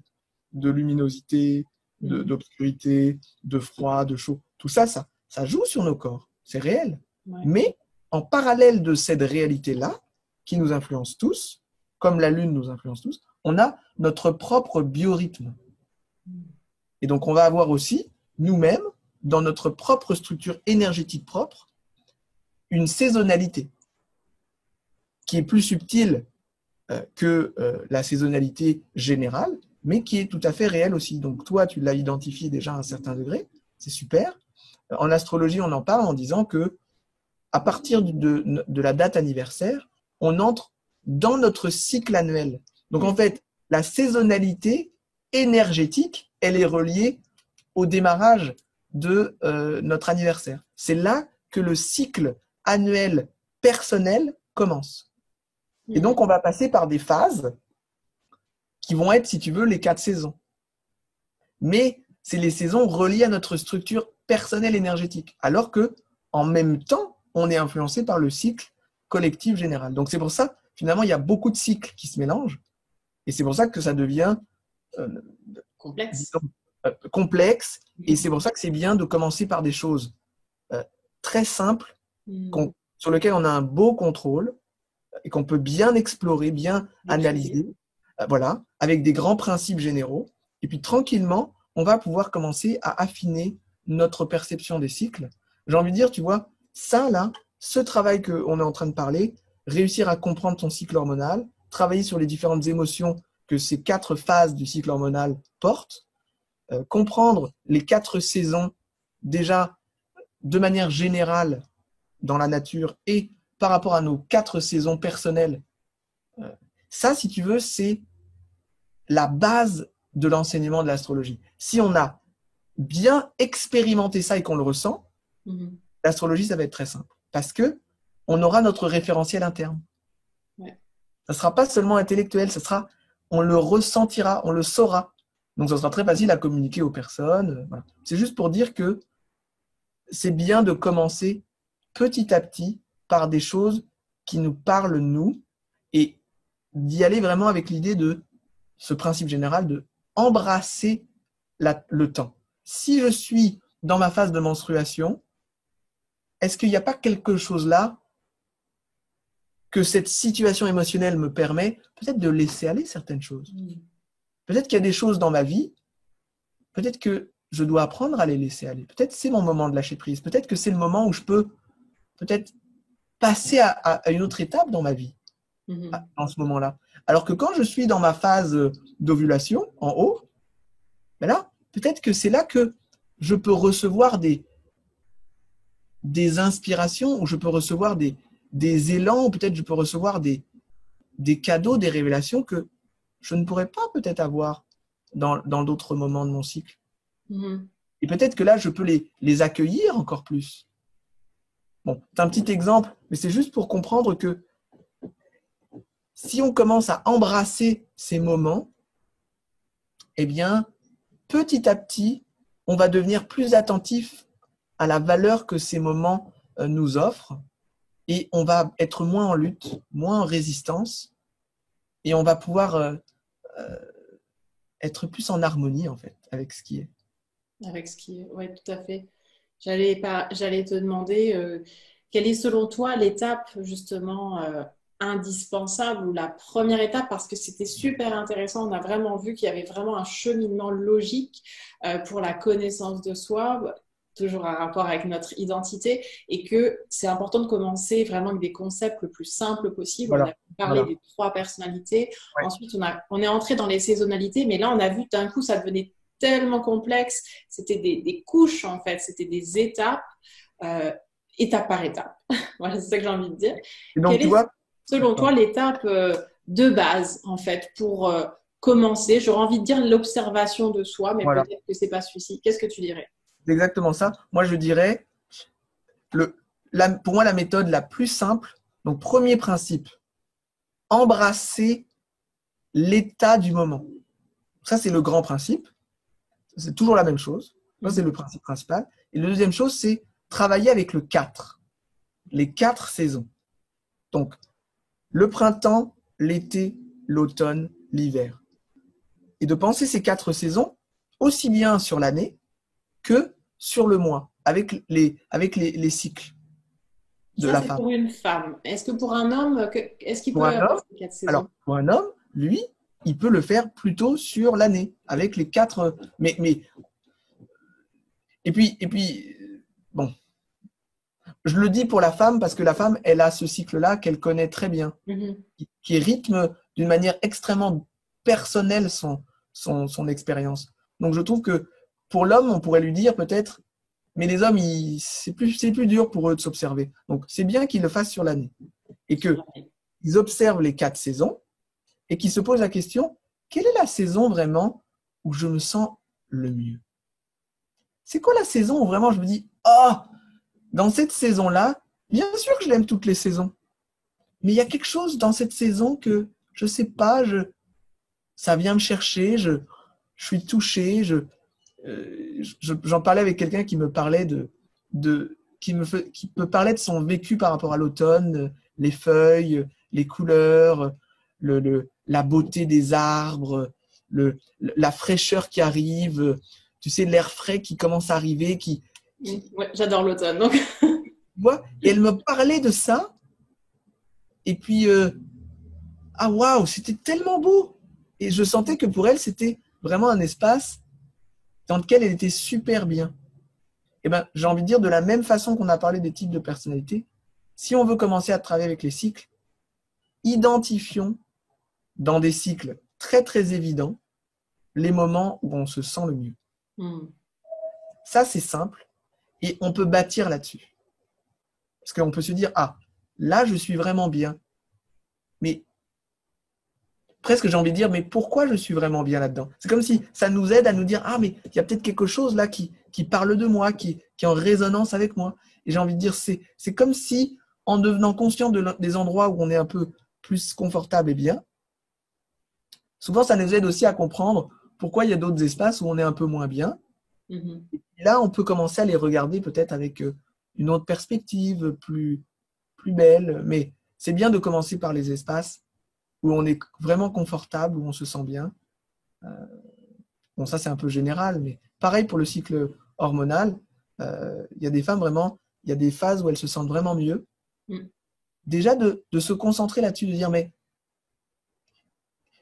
de luminosité, d'obscurité, de froid, de chaud. Tout ça, ça joue sur nos corps, c'est réel. Ouais. Mais en parallèle de cette réalité-là, qui nous influence tous, comme la Lune nous influence tous, on a notre propre biorhythme. Et donc, on va avoir aussi, nous-mêmes, dans notre propre structure énergétique propre, une saisonnalité qui est plus subtile que la saisonnalité générale, mais qui est tout à fait réelle aussi. Donc, toi, tu l'as identifié déjà à un certain degré, c'est super. En astrologie, on en parle en disant que à partir de la date anniversaire, on entre dans notre cycle annuel. Donc, en fait, la saisonnalité énergétique, elle est reliée au démarrage de notre anniversaire. C'est là que le cycle annuel personnel commence. Et donc, on va passer par des phases qui vont être, si tu veux, les 4 saisons. Mais c'est les saisons reliées à notre structure personnelle énergétique, alors que en même temps, on est influencé par le cycle collectif général. Donc, c'est pour ça, finalement, il y a beaucoup de cycles qui se mélangent, et c'est pour ça que ça devient complexe, et c'est pour ça que c'est bien de commencer par des choses très simples, sur lesquelles on a un beau contrôle, et qu'on peut bien explorer, bien analyser, voilà, avec des grands principes généraux. Et puis tranquillement, on va pouvoir commencer à affiner notre perception des cycles. J'ai envie de dire, tu vois, ça là, ce travail qu'on est en train de parler, réussir à comprendre ton cycle hormonal, travailler sur les différentes émotions que ces 4 phases du cycle hormonal portent, comprendre les 4 saisons déjà de manière générale dans la nature et par rapport à nos 4 saisons personnelles. Ça, si tu veux, c'est la base de l'enseignement de l'astrologie. Si on a bien expérimenté ça et qu'on le ressent, l'astrologie, ça va être très simple. Parce que on aura notre référentiel interne. Ouais. Ça ne sera pas seulement intellectuel, on le ressentira, on le saura. Donc, ça sera très facile à communiquer aux personnes. Voilà. C'est juste pour dire que c'est bien de commencer petit à petit par des choses qui nous parlent, nous, et d'y aller vraiment avec l'idée de ce principe général de embrasser le temps. Si je suis dans ma phase de menstruation, est-ce qu'il n'y a pas quelque chose là que cette situation émotionnelle me permet peut-être de laisser aller certaines choses? Peut-être qu'il y a des choses dans ma vie, peut-être que je dois apprendre à les laisser aller. Peut-être que c'est mon moment de lâcher prise. Peut-être que c'est le moment où je peux peut-être passer à une autre étape dans ma vie, en ce moment-là. Alors que quand je suis dans ma phase d'ovulation, en haut, ben là, peut-être que c'est là que je peux recevoir des inspirations, ou je peux recevoir des élans, ou peut-être je peux recevoir des cadeaux, des révélations que je ne pourrais pas peut-être avoir dans d'autres moments de mon cycle. Et peut-être que là, je peux les accueillir encore plus. Bon, c'est un petit exemple, mais c'est juste pour comprendre que si on commence à embrasser ces moments, eh bien, petit à petit, on va devenir plus attentif à la valeur que ces moments nous offrent et on va être moins en lutte, moins en résistance et on va pouvoir être plus en harmonie, en fait, avec ce qui est. Avec ce qui est, ouais, tout à fait. J'allais te demander, quelle est selon toi l'étape justement indispensable ou la première étape, parce que c'était super intéressant. On a vraiment vu qu'il y avait vraiment un cheminement logique pour la connaissance de soi, toujours un rapport avec notre identité, et que c'est important de commencer vraiment avec des concepts le plus simples possible. On Voilà. a parlé des 3 personnalités. Ouais. Ensuite, on est entré dans les saisonnalités, mais là, on a vu d'un coup, ça devenait tellement complexe. C'était des couches, en fait. C'était des étapes, étape par étape. Voilà, c'est ça que j'ai envie de dire. Et donc, Quelle tu est, vois, selon toi, l'étape de base, en fait, pour commencer? J'aurais envie de dire l'observation de soi, mais voilà, peut-être que c'est pas celui-ci. Qu'est-ce que tu dirais? c'est exactement ça. Moi, je dirais, pour moi, la méthode la plus simple, donc premier principe, embrasser l'état du moment. Ça, c'est le grand principe. C'est toujours la même chose. Ça, c'est le principe principal. Et la deuxième chose, c'est travailler avec le 4. Les 4 saisons. Donc, le printemps, l'été, l'automne, l'hiver. Et de penser ces 4 saisons aussi bien sur l'année que sur le mois, avec les cycles de Ça, la c'est femme. pour une femme. Est-ce que pour un homme, est-ce qu'il Pour peut un avoir homme, ces 4 alors, saisons? pour un homme, lui, il peut le faire plutôt sur l'année, avec les 4. Et puis, bon, je le dis pour la femme parce que la femme, elle a ce cycle-là qu'elle connaît très bien, qui rythme d'une manière extrêmement personnelle son expérience. Donc, je trouve que pour l'homme, on pourrait lui dire peut-être, mais les hommes, c'est plus dur pour eux de s'observer. Donc, c'est bien qu'ils le fassent sur l'année et qu'ils observent les 4 saisons et qu'ils se posent la question, quelle est la saison vraiment où je me sens le mieux? C'est quoi la saison où vraiment je me dis, oh, dans cette saison-là, bien sûr que je l'aime toutes les saisons, mais il y a quelque chose dans cette saison que, je sais pas, ça vient me chercher, je suis touché, j'en parlais avec quelqu'un qui me parlait qui me parlait de son vécu par rapport à l'automne, les feuilles, les couleurs, la beauté des arbres, la fraîcheur qui arrive, tu sais, l'air frais qui commence à arriver, Ouais, j'adore l'automne. Donc, et elle me parlait de ça, et puis, ah waouh, c'était tellement beau! Et je sentais que pour elle, c'était vraiment un espace dans lequel elle était super bien. Et ben, j'ai envie de dire, de la même façon qu'on a parlé des types de personnalités, si on veut commencer à travailler avec les cycles, identifions dans des cycles très très évidents les moments où on se sent le mieux. Ça, c'est simple et on peut bâtir là-dessus. Parce qu'on peut se dire, ah, là, je suis vraiment bien. Mais presque, j'ai envie de dire, mais pourquoi je suis vraiment bien là-dedans? C'est comme si ça nous aide à nous dire, ah, mais il y a peut-être quelque chose là qui parle de moi, qui est en résonance avec moi. Et j'ai envie de dire, c'est comme si, en devenant conscient des endroits où on est un peu plus confortable et bien, souvent, ça nous aide aussi à comprendre pourquoi il y a d'autres espaces où on est un peu moins bien. Et là, on peut commencer à les regarder peut-être avec une autre perspective, plus belle. Mais c'est bien de commencer par les espaces où on est vraiment confortable, où on se sent bien. Bon, ça, c'est un peu général, mais pareil pour le cycle hormonal. Il y a des femmes vraiment, il y a des phases où elles se sentent vraiment mieux. Déjà, de se concentrer là-dessus, de dire, mais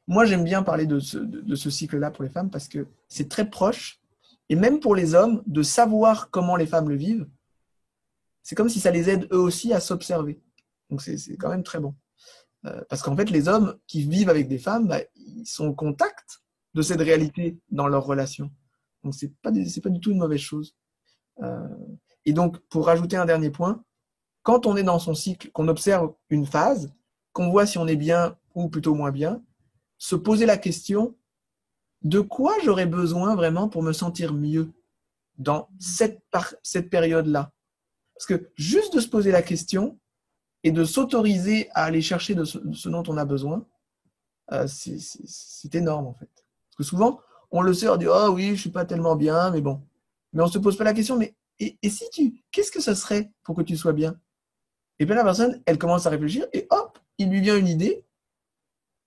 moi, j'aime bien parler de ce cycle-là pour les femmes parce que c'est très proche. Et même pour les hommes, de savoir comment les femmes le vivent, c'est comme si ça les aide eux aussi à s'observer. Donc, c'est quand même très bon. Parce qu'en fait, les hommes qui vivent avec des femmes, bah, ils sont au contact de cette réalité dans leur relation. Donc, c'est pas du tout une mauvaise chose. Et donc, pour rajouter un dernier point, quand on est dans son cycle, qu'on observe une phase, qu'on voit si on est bien ou plutôt moins bien, se poser la question, de quoi j'aurais besoin vraiment pour me sentir mieux dans cette période-là? Parce que juste de se poser la question et de s'autoriser à aller chercher de ce dont on a besoin, c'est énorme en fait. Parce que souvent, on le sait, on dit « Oh oui, je ne suis pas tellement bien, mais bon. » Mais on ne se pose pas la question, mais et si qu'est-ce que ça serait pour que tu sois bien? Et bien la personne, elle commence à réfléchir et hop, il lui vient une idée.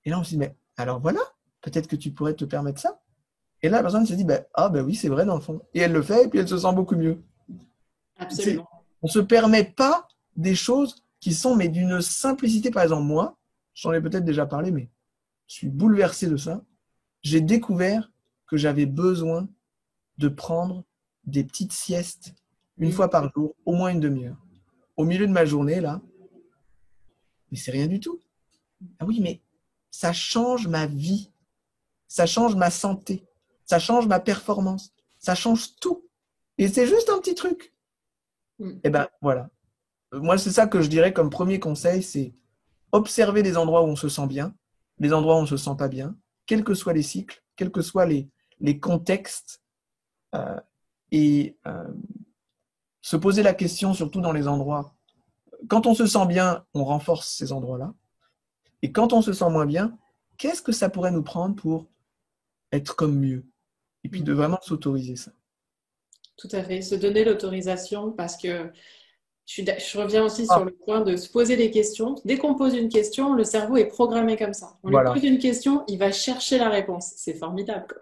Et là, on se dit « Mais alors voilà, peut-être que tu pourrais te permettre ça. » Et là, la personne se dit, ah ben oui, c'est vrai dans le fond. Et elle le fait, et puis elle se sent beaucoup mieux. Absolument. On ne se permet pas des choses qui sont mais d'une simplicité. Par exemple, moi, j'en ai peut-être déjà parlé, mais je suis bouleversé de ça. J'ai découvert que j'avais besoin de prendre des petites siestes une fois par jour, au moins une demi-heure. Au milieu de ma journée, là, mais c'est rien du tout. Ah oui, mais ça change ma vie, ça change ma santé, ça change ma performance, ça change tout. Et c'est juste un petit truc. Et ben voilà. Moi, c'est ça que je dirais comme premier conseil, c'est observer les endroits où on se sent bien, les endroits où on ne se sent pas bien, quels que soient les cycles, quels que soient les contextes, et se poser la question, surtout dans les endroits. Quand on se sent bien, on renforce ces endroits-là. Et quand on se sent moins bien, qu'est-ce que ça pourrait nous prendre pour être comme mieux? Et puis de vraiment s'autoriser ça. Tout à fait, se donner l'autorisation parce que je reviens aussi sur le point de se poser des questions. Dès qu'on pose une question, le cerveau est programmé comme ça. On lui pose une question, il va chercher la réponse. C'est formidable.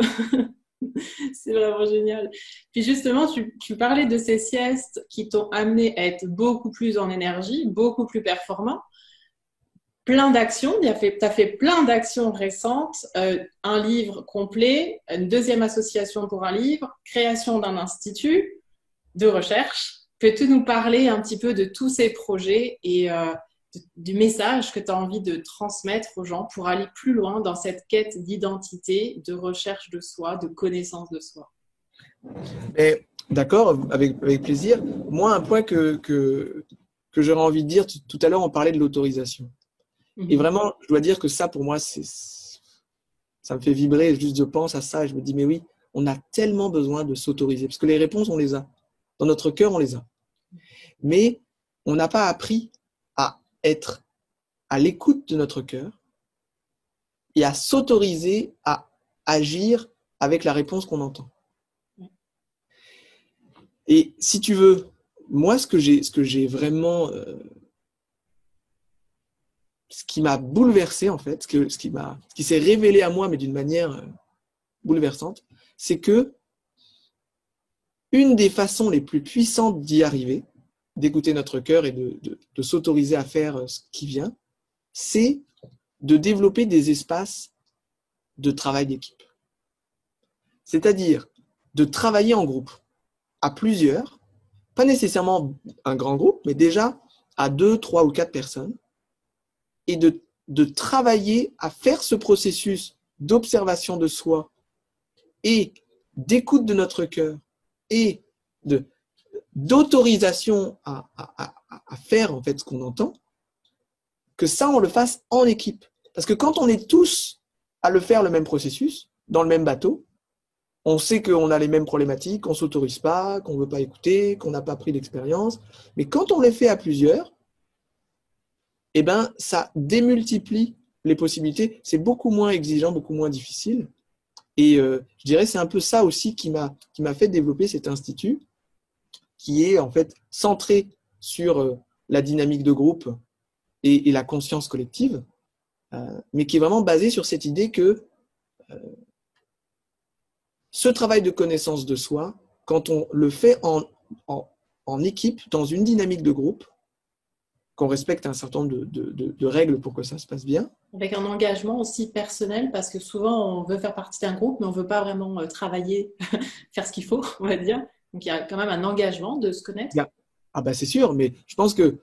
C'est vraiment génial. Puis justement, tu parlais de ces siestes qui t'ont amené à être beaucoup plus en énergie, beaucoup plus performant. Plein d'actions, tu as fait plein d'actions récentes, un livre complet, une deuxième association pour un livre, création d'un institut de recherche. Peux-tu nous parler un petit peu de tous ces projets et du message que tu as envie de transmettre aux gens pour aller plus loin dans cette quête d'identité, de recherche de soi, de connaissance de soi? D'accord, avec plaisir. Moi, un point que j'aurais envie de dire, tout à l'heure, on parlait de l'autorisation. Et vraiment, je dois dire que ça, pour moi, ça me fait vibrer. Juste, je pense à ça et je me dis, mais oui, on a tellement besoin de s'autoriser. Parce que les réponses, on les a. Dans notre cœur, on les a. Mais on n'a pas appris à être à l'écoute de notre cœur et à s'autoriser à agir avec la réponse qu'on entend. Et si tu veux, moi, ce que j'ai vraiment... ce qui m'a bouleversé, en fait, ce qui s'est révélé à moi, mais d'une manière bouleversante, c'est que une des façons les plus puissantes d'y arriver, d'écouter notre cœur et de s'autoriser à faire ce qui vient, c'est de développer des espaces de travail d'équipe. C'est-à-dire de travailler en groupe, à plusieurs, pas nécessairement un grand groupe, mais déjà à 2, 3 ou 4 personnes, et de travailler à faire ce processus d'observation de soi et d'écoute de notre cœur et d'autorisation à faire en fait ce qu'on entend, que ça, on le fasse en équipe. Parce que quand on est tous à le faire le même processus, dans le même bateau, on sait qu'on a les mêmes problématiques, qu'on ne s'autorise pas, qu'on ne veut pas écouter, qu'on n'a pas pris l'expérience. Mais quand on les fait à plusieurs, eh ben, ça démultiplie les possibilités. C'est beaucoup moins exigeant, beaucoup moins difficile. Et je dirais c'est un peu ça aussi qui m'a fait développer cet institut, qui est en fait centré sur la dynamique de groupe et la conscience collective, mais qui est vraiment basé sur cette idée que ce travail de connaissance de soi, quand on le fait en équipe, dans une dynamique de groupe, qu'on respecte un certain nombre de règles pour que ça se passe bien. Avec un engagement aussi personnel, parce que souvent on veut faire partie d'un groupe, mais on ne veut pas vraiment travailler, faire ce qu'il faut, on va dire. Donc il y a quand même un engagement de se connaître. Ah bah c'est sûr, mais je pense que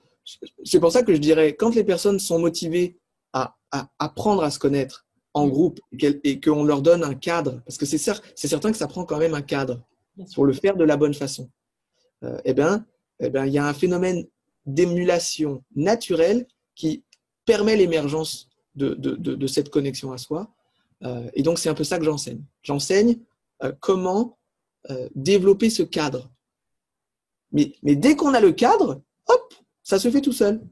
c'est pour ça que je dirais, quand les personnes sont motivées à apprendre à se connaître en groupe et qu'on leur donne un cadre, parce que c'est certain que ça prend quand même un cadre pour le faire de la bonne façon, eh ben, il y a un phénomène d'émulation naturelle qui permet l'émergence de cette connexion à soi. Et donc, c'est un peu ça que j'enseigne. J'enseigne comment développer ce cadre. Mais dès qu'on a le cadre, hop, ça se fait tout seul.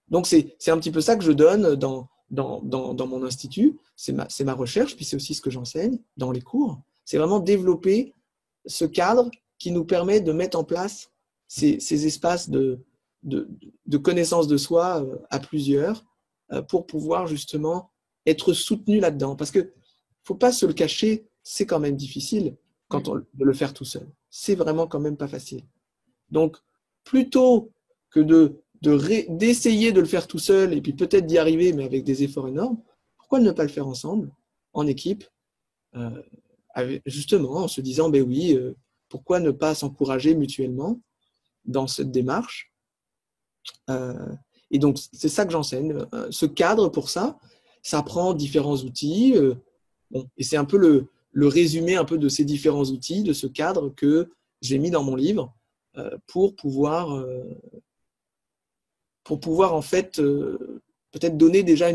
Donc, c'est un petit peu ça que je donne dans mon institut. C'est ma recherche, puis c'est aussi ce que j'enseigne dans les cours. C'est vraiment développer ce cadre qui nous permet de mettre en place ces espaces de connaissance de soi à plusieurs pour pouvoir justement être soutenu là-dedans. Parce qu'il ne faut pas se le cacher, c'est quand même difficile de le faire tout seul. C'est vraiment quand même pas facile. Donc, plutôt que d'essayer de le faire tout seul et puis peut-être d'y arriver, mais avec des efforts énormes, pourquoi ne pas le faire ensemble, en équipe, justement en se disant, ben oui, pourquoi ne pas s'encourager mutuellement dans cette démarche. Et donc, c'est ça que j'enseigne. Ce cadre, pour ça, ça prend différents outils. Et c'est un peu le résumé un peu de ces différents outils, de ce cadre que j'ai mis dans mon livre pour pouvoir en fait peut-être donner déjà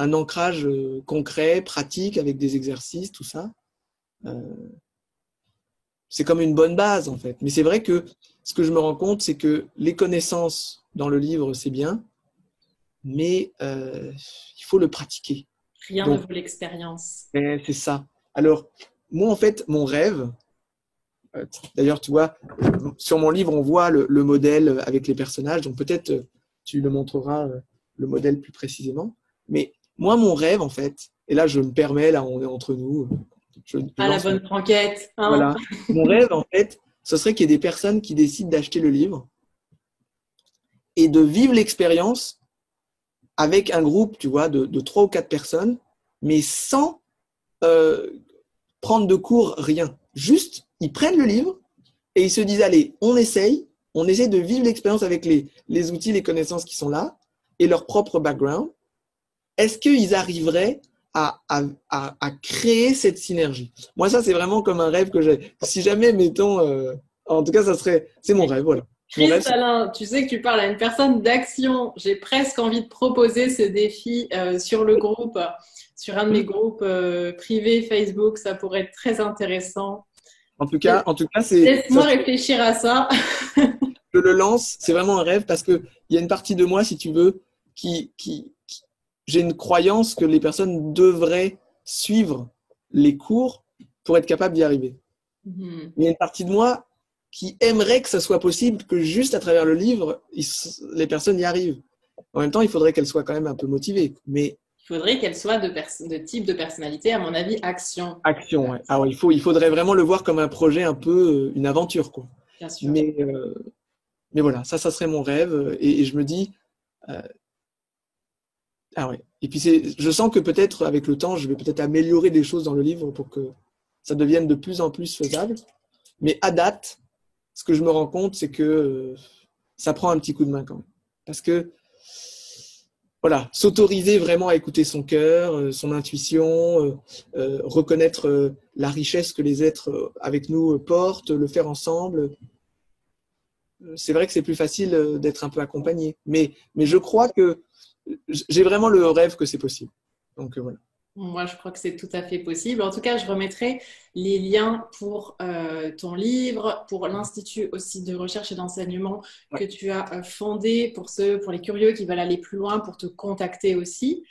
un ancrage concret, pratique, avec des exercices, tout ça. C'est comme une bonne base, en fait. Mais c'est vrai que ce que je me rends compte, c'est que les connaissances dans le livre, c'est bien, mais il faut le pratiquer. Rien ne vaut l'expérience. C'est ça. Alors, moi, en fait, mon rêve, d'ailleurs, tu vois, sur mon livre, on voit le modèle avec les personnages, donc peut-être tu le montreras, le modèle plus précisément. Mais moi, mon rêve, en fait, et là, je me permets, là, on est entre nous. La bonne franquette. Hein. Voilà. Mon rêve, en fait, ce serait qu'il y ait des personnes qui décident d'acheter le livre et de vivre l'expérience avec un groupe, tu vois, de 3 ou 4 personnes, mais sans prendre de cours, rien. Juste, ils prennent le livre et ils se disent, allez, on essaye de vivre l'expérience avec les outils, les connaissances qui sont là et leur propre background. Est-ce qu'ils arriveraient à créer cette synergie? Moi, ça, c'est vraiment comme un rêve que j'ai. Si jamais, mettons, en tout cas, c'est mon rêve, voilà. Alain, tu sais que tu parles à une personne d'action. J'ai presque envie de proposer ce défi sur le groupe, sur un de mes groupes privés Facebook. Ça pourrait être très intéressant. En tout cas, c'est. Laisse-moi réfléchir à ça. Je le lance. C'est vraiment un rêve parce que il y a une partie de moi, si tu veux, j'ai une croyance que les personnes devraient suivre les cours pour être capables d'y arriver. Il y a une partie de moi qui aimerait que ça soit possible, que juste à travers le livre, les personnes y arrivent. En même temps, il faudrait qu'elles soient quand même un peu motivées. Mais il faudrait qu'elles soient de type de personnalité, à mon avis, action. Action, ouais. Alors, il faudrait vraiment le voir comme un projet, un peu une aventure, quoi. Bien sûr. Mais voilà, ça serait mon rêve. Et je me dis... Ah ouais. Et puis, je sens que peut-être, avec le temps, je vais peut-être améliorer des choses dans le livre pour que ça devienne de plus en plus faisable. Mais à date, ce que je me rends compte, c'est que ça prend un petit coup de main quand même. Parce que, voilà, s'autoriser vraiment à écouter son cœur, son intuition, reconnaître la richesse que les êtres avec nous portent, le faire ensemble. C'est vrai que c'est plus facile d'être un peu accompagné. Mais je crois que j'ai vraiment le rêve que c'est possible. Donc, voilà. Moi, je crois que c'est tout à fait possible. En tout cas, je remettrai les liens pour ton livre, pour l'Institut aussi de recherche et d'enseignement que tu as fondé, pour les curieux qui veulent aller plus loin, pour te contacter aussi.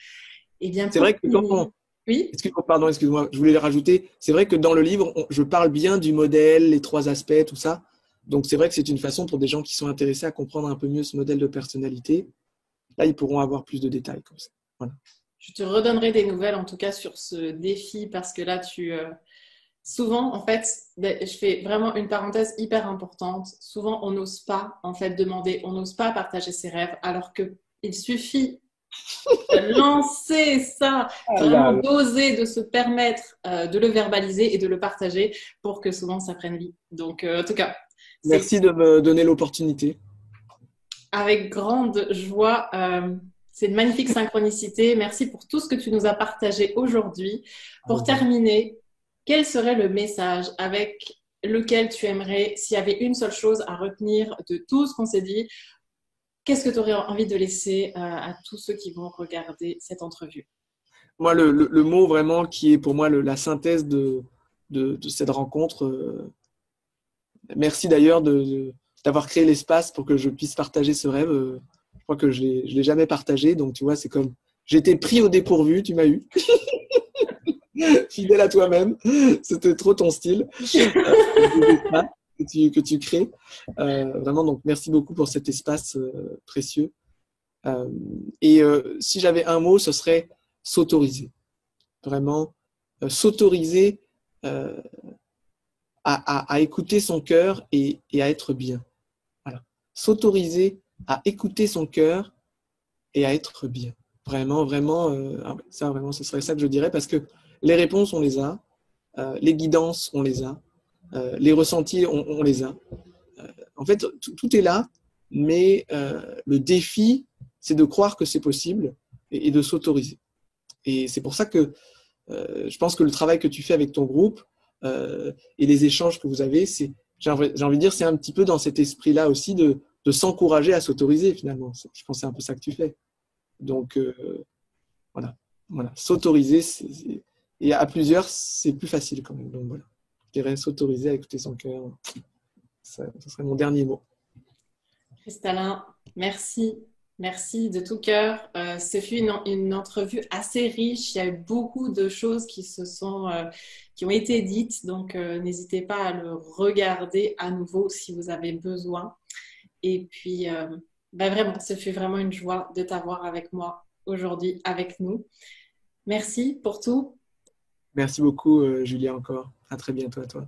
Et bien, c'est vrai que quand Oui. Excuse-moi, je voulais le rajouter. C'est vrai que dans le livre, je parle bien du modèle, les 3 aspects, tout ça. Donc, c'est vrai que c'est une façon pour des gens qui sont intéressés à comprendre un peu mieux ce modèle de personnalité. Là, ils pourront avoir plus de détails comme ça. Voilà. Je te redonnerai des nouvelles, en tout cas, sur ce défi, parce que là, souvent, en fait, je fais vraiment une parenthèse hyper importante. Souvent, on n'ose pas, en fait, demander, on n'ose pas partager ses rêves, alors qu'il suffit de lancer ça, vraiment d'oser, de se permettre de le verbaliser et de le partager pour que souvent, ça prenne vie. Donc, en tout cas... Merci de me donner l'opportunité. Avec grande joie. C'est une magnifique synchronicité. Merci pour tout ce que tu nous as partagé aujourd'hui. Pour terminer, quel serait le message avec lequel tu aimerais, s'il y avait une seule chose à retenir de tout ce qu'on s'est dit, qu'est-ce que tu aurais envie de laisser à tous ceux qui vont regarder cette entrevue? Moi, le mot vraiment qui est pour moi la synthèse de cette rencontre. Merci d'ailleurs d'avoir créé l'espace pour que je puisse partager ce rêve. Je crois que je l'ai jamais partagé. Donc, tu vois, c'est comme j'étais pris au dépourvu, tu m'as eu. Fidèle à toi-même. C'était trop ton style que tu crées. Vraiment, donc merci beaucoup pour cet espace précieux. Et si j'avais un mot, ce serait s'autoriser. Vraiment, s'autoriser euh, à écouter son cœur et à être bien. Voilà. S'autoriser à écouter son cœur et à être bien. Vraiment, vraiment, ça, vraiment, ce serait ça que je dirais, parce que les réponses, on les a, les guidances, on les a, les ressentis, on les a. En fait, tout est là, mais le défi, c'est de croire que c'est possible et de s'autoriser. Et c'est pour ça que je pense que le travail que tu fais avec ton groupe et les échanges que vous avez, j'ai envie de dire, c'est un petit peu dans cet esprit-là aussi de s'encourager à s'autoriser finalement. Je pense que c'est un peu ça que tu fais. Donc, voilà. S'autoriser, et à plusieurs, c'est plus facile quand même. Donc voilà, je dirais s'autoriser à écouter son cœur. Ce serait mon dernier mot. Cristallin, merci. Merci de tout cœur. Ce fut une entrevue assez riche. Il y a eu beaucoup de choses qui ont été dites. Donc, n'hésitez pas à le regarder à nouveau si vous avez besoin. Et puis, vraiment, ce fut vraiment une joie de t'avoir avec moi aujourd'hui, avec nous. Merci pour tout. Merci beaucoup, Julia, encore. À très bientôt à toi.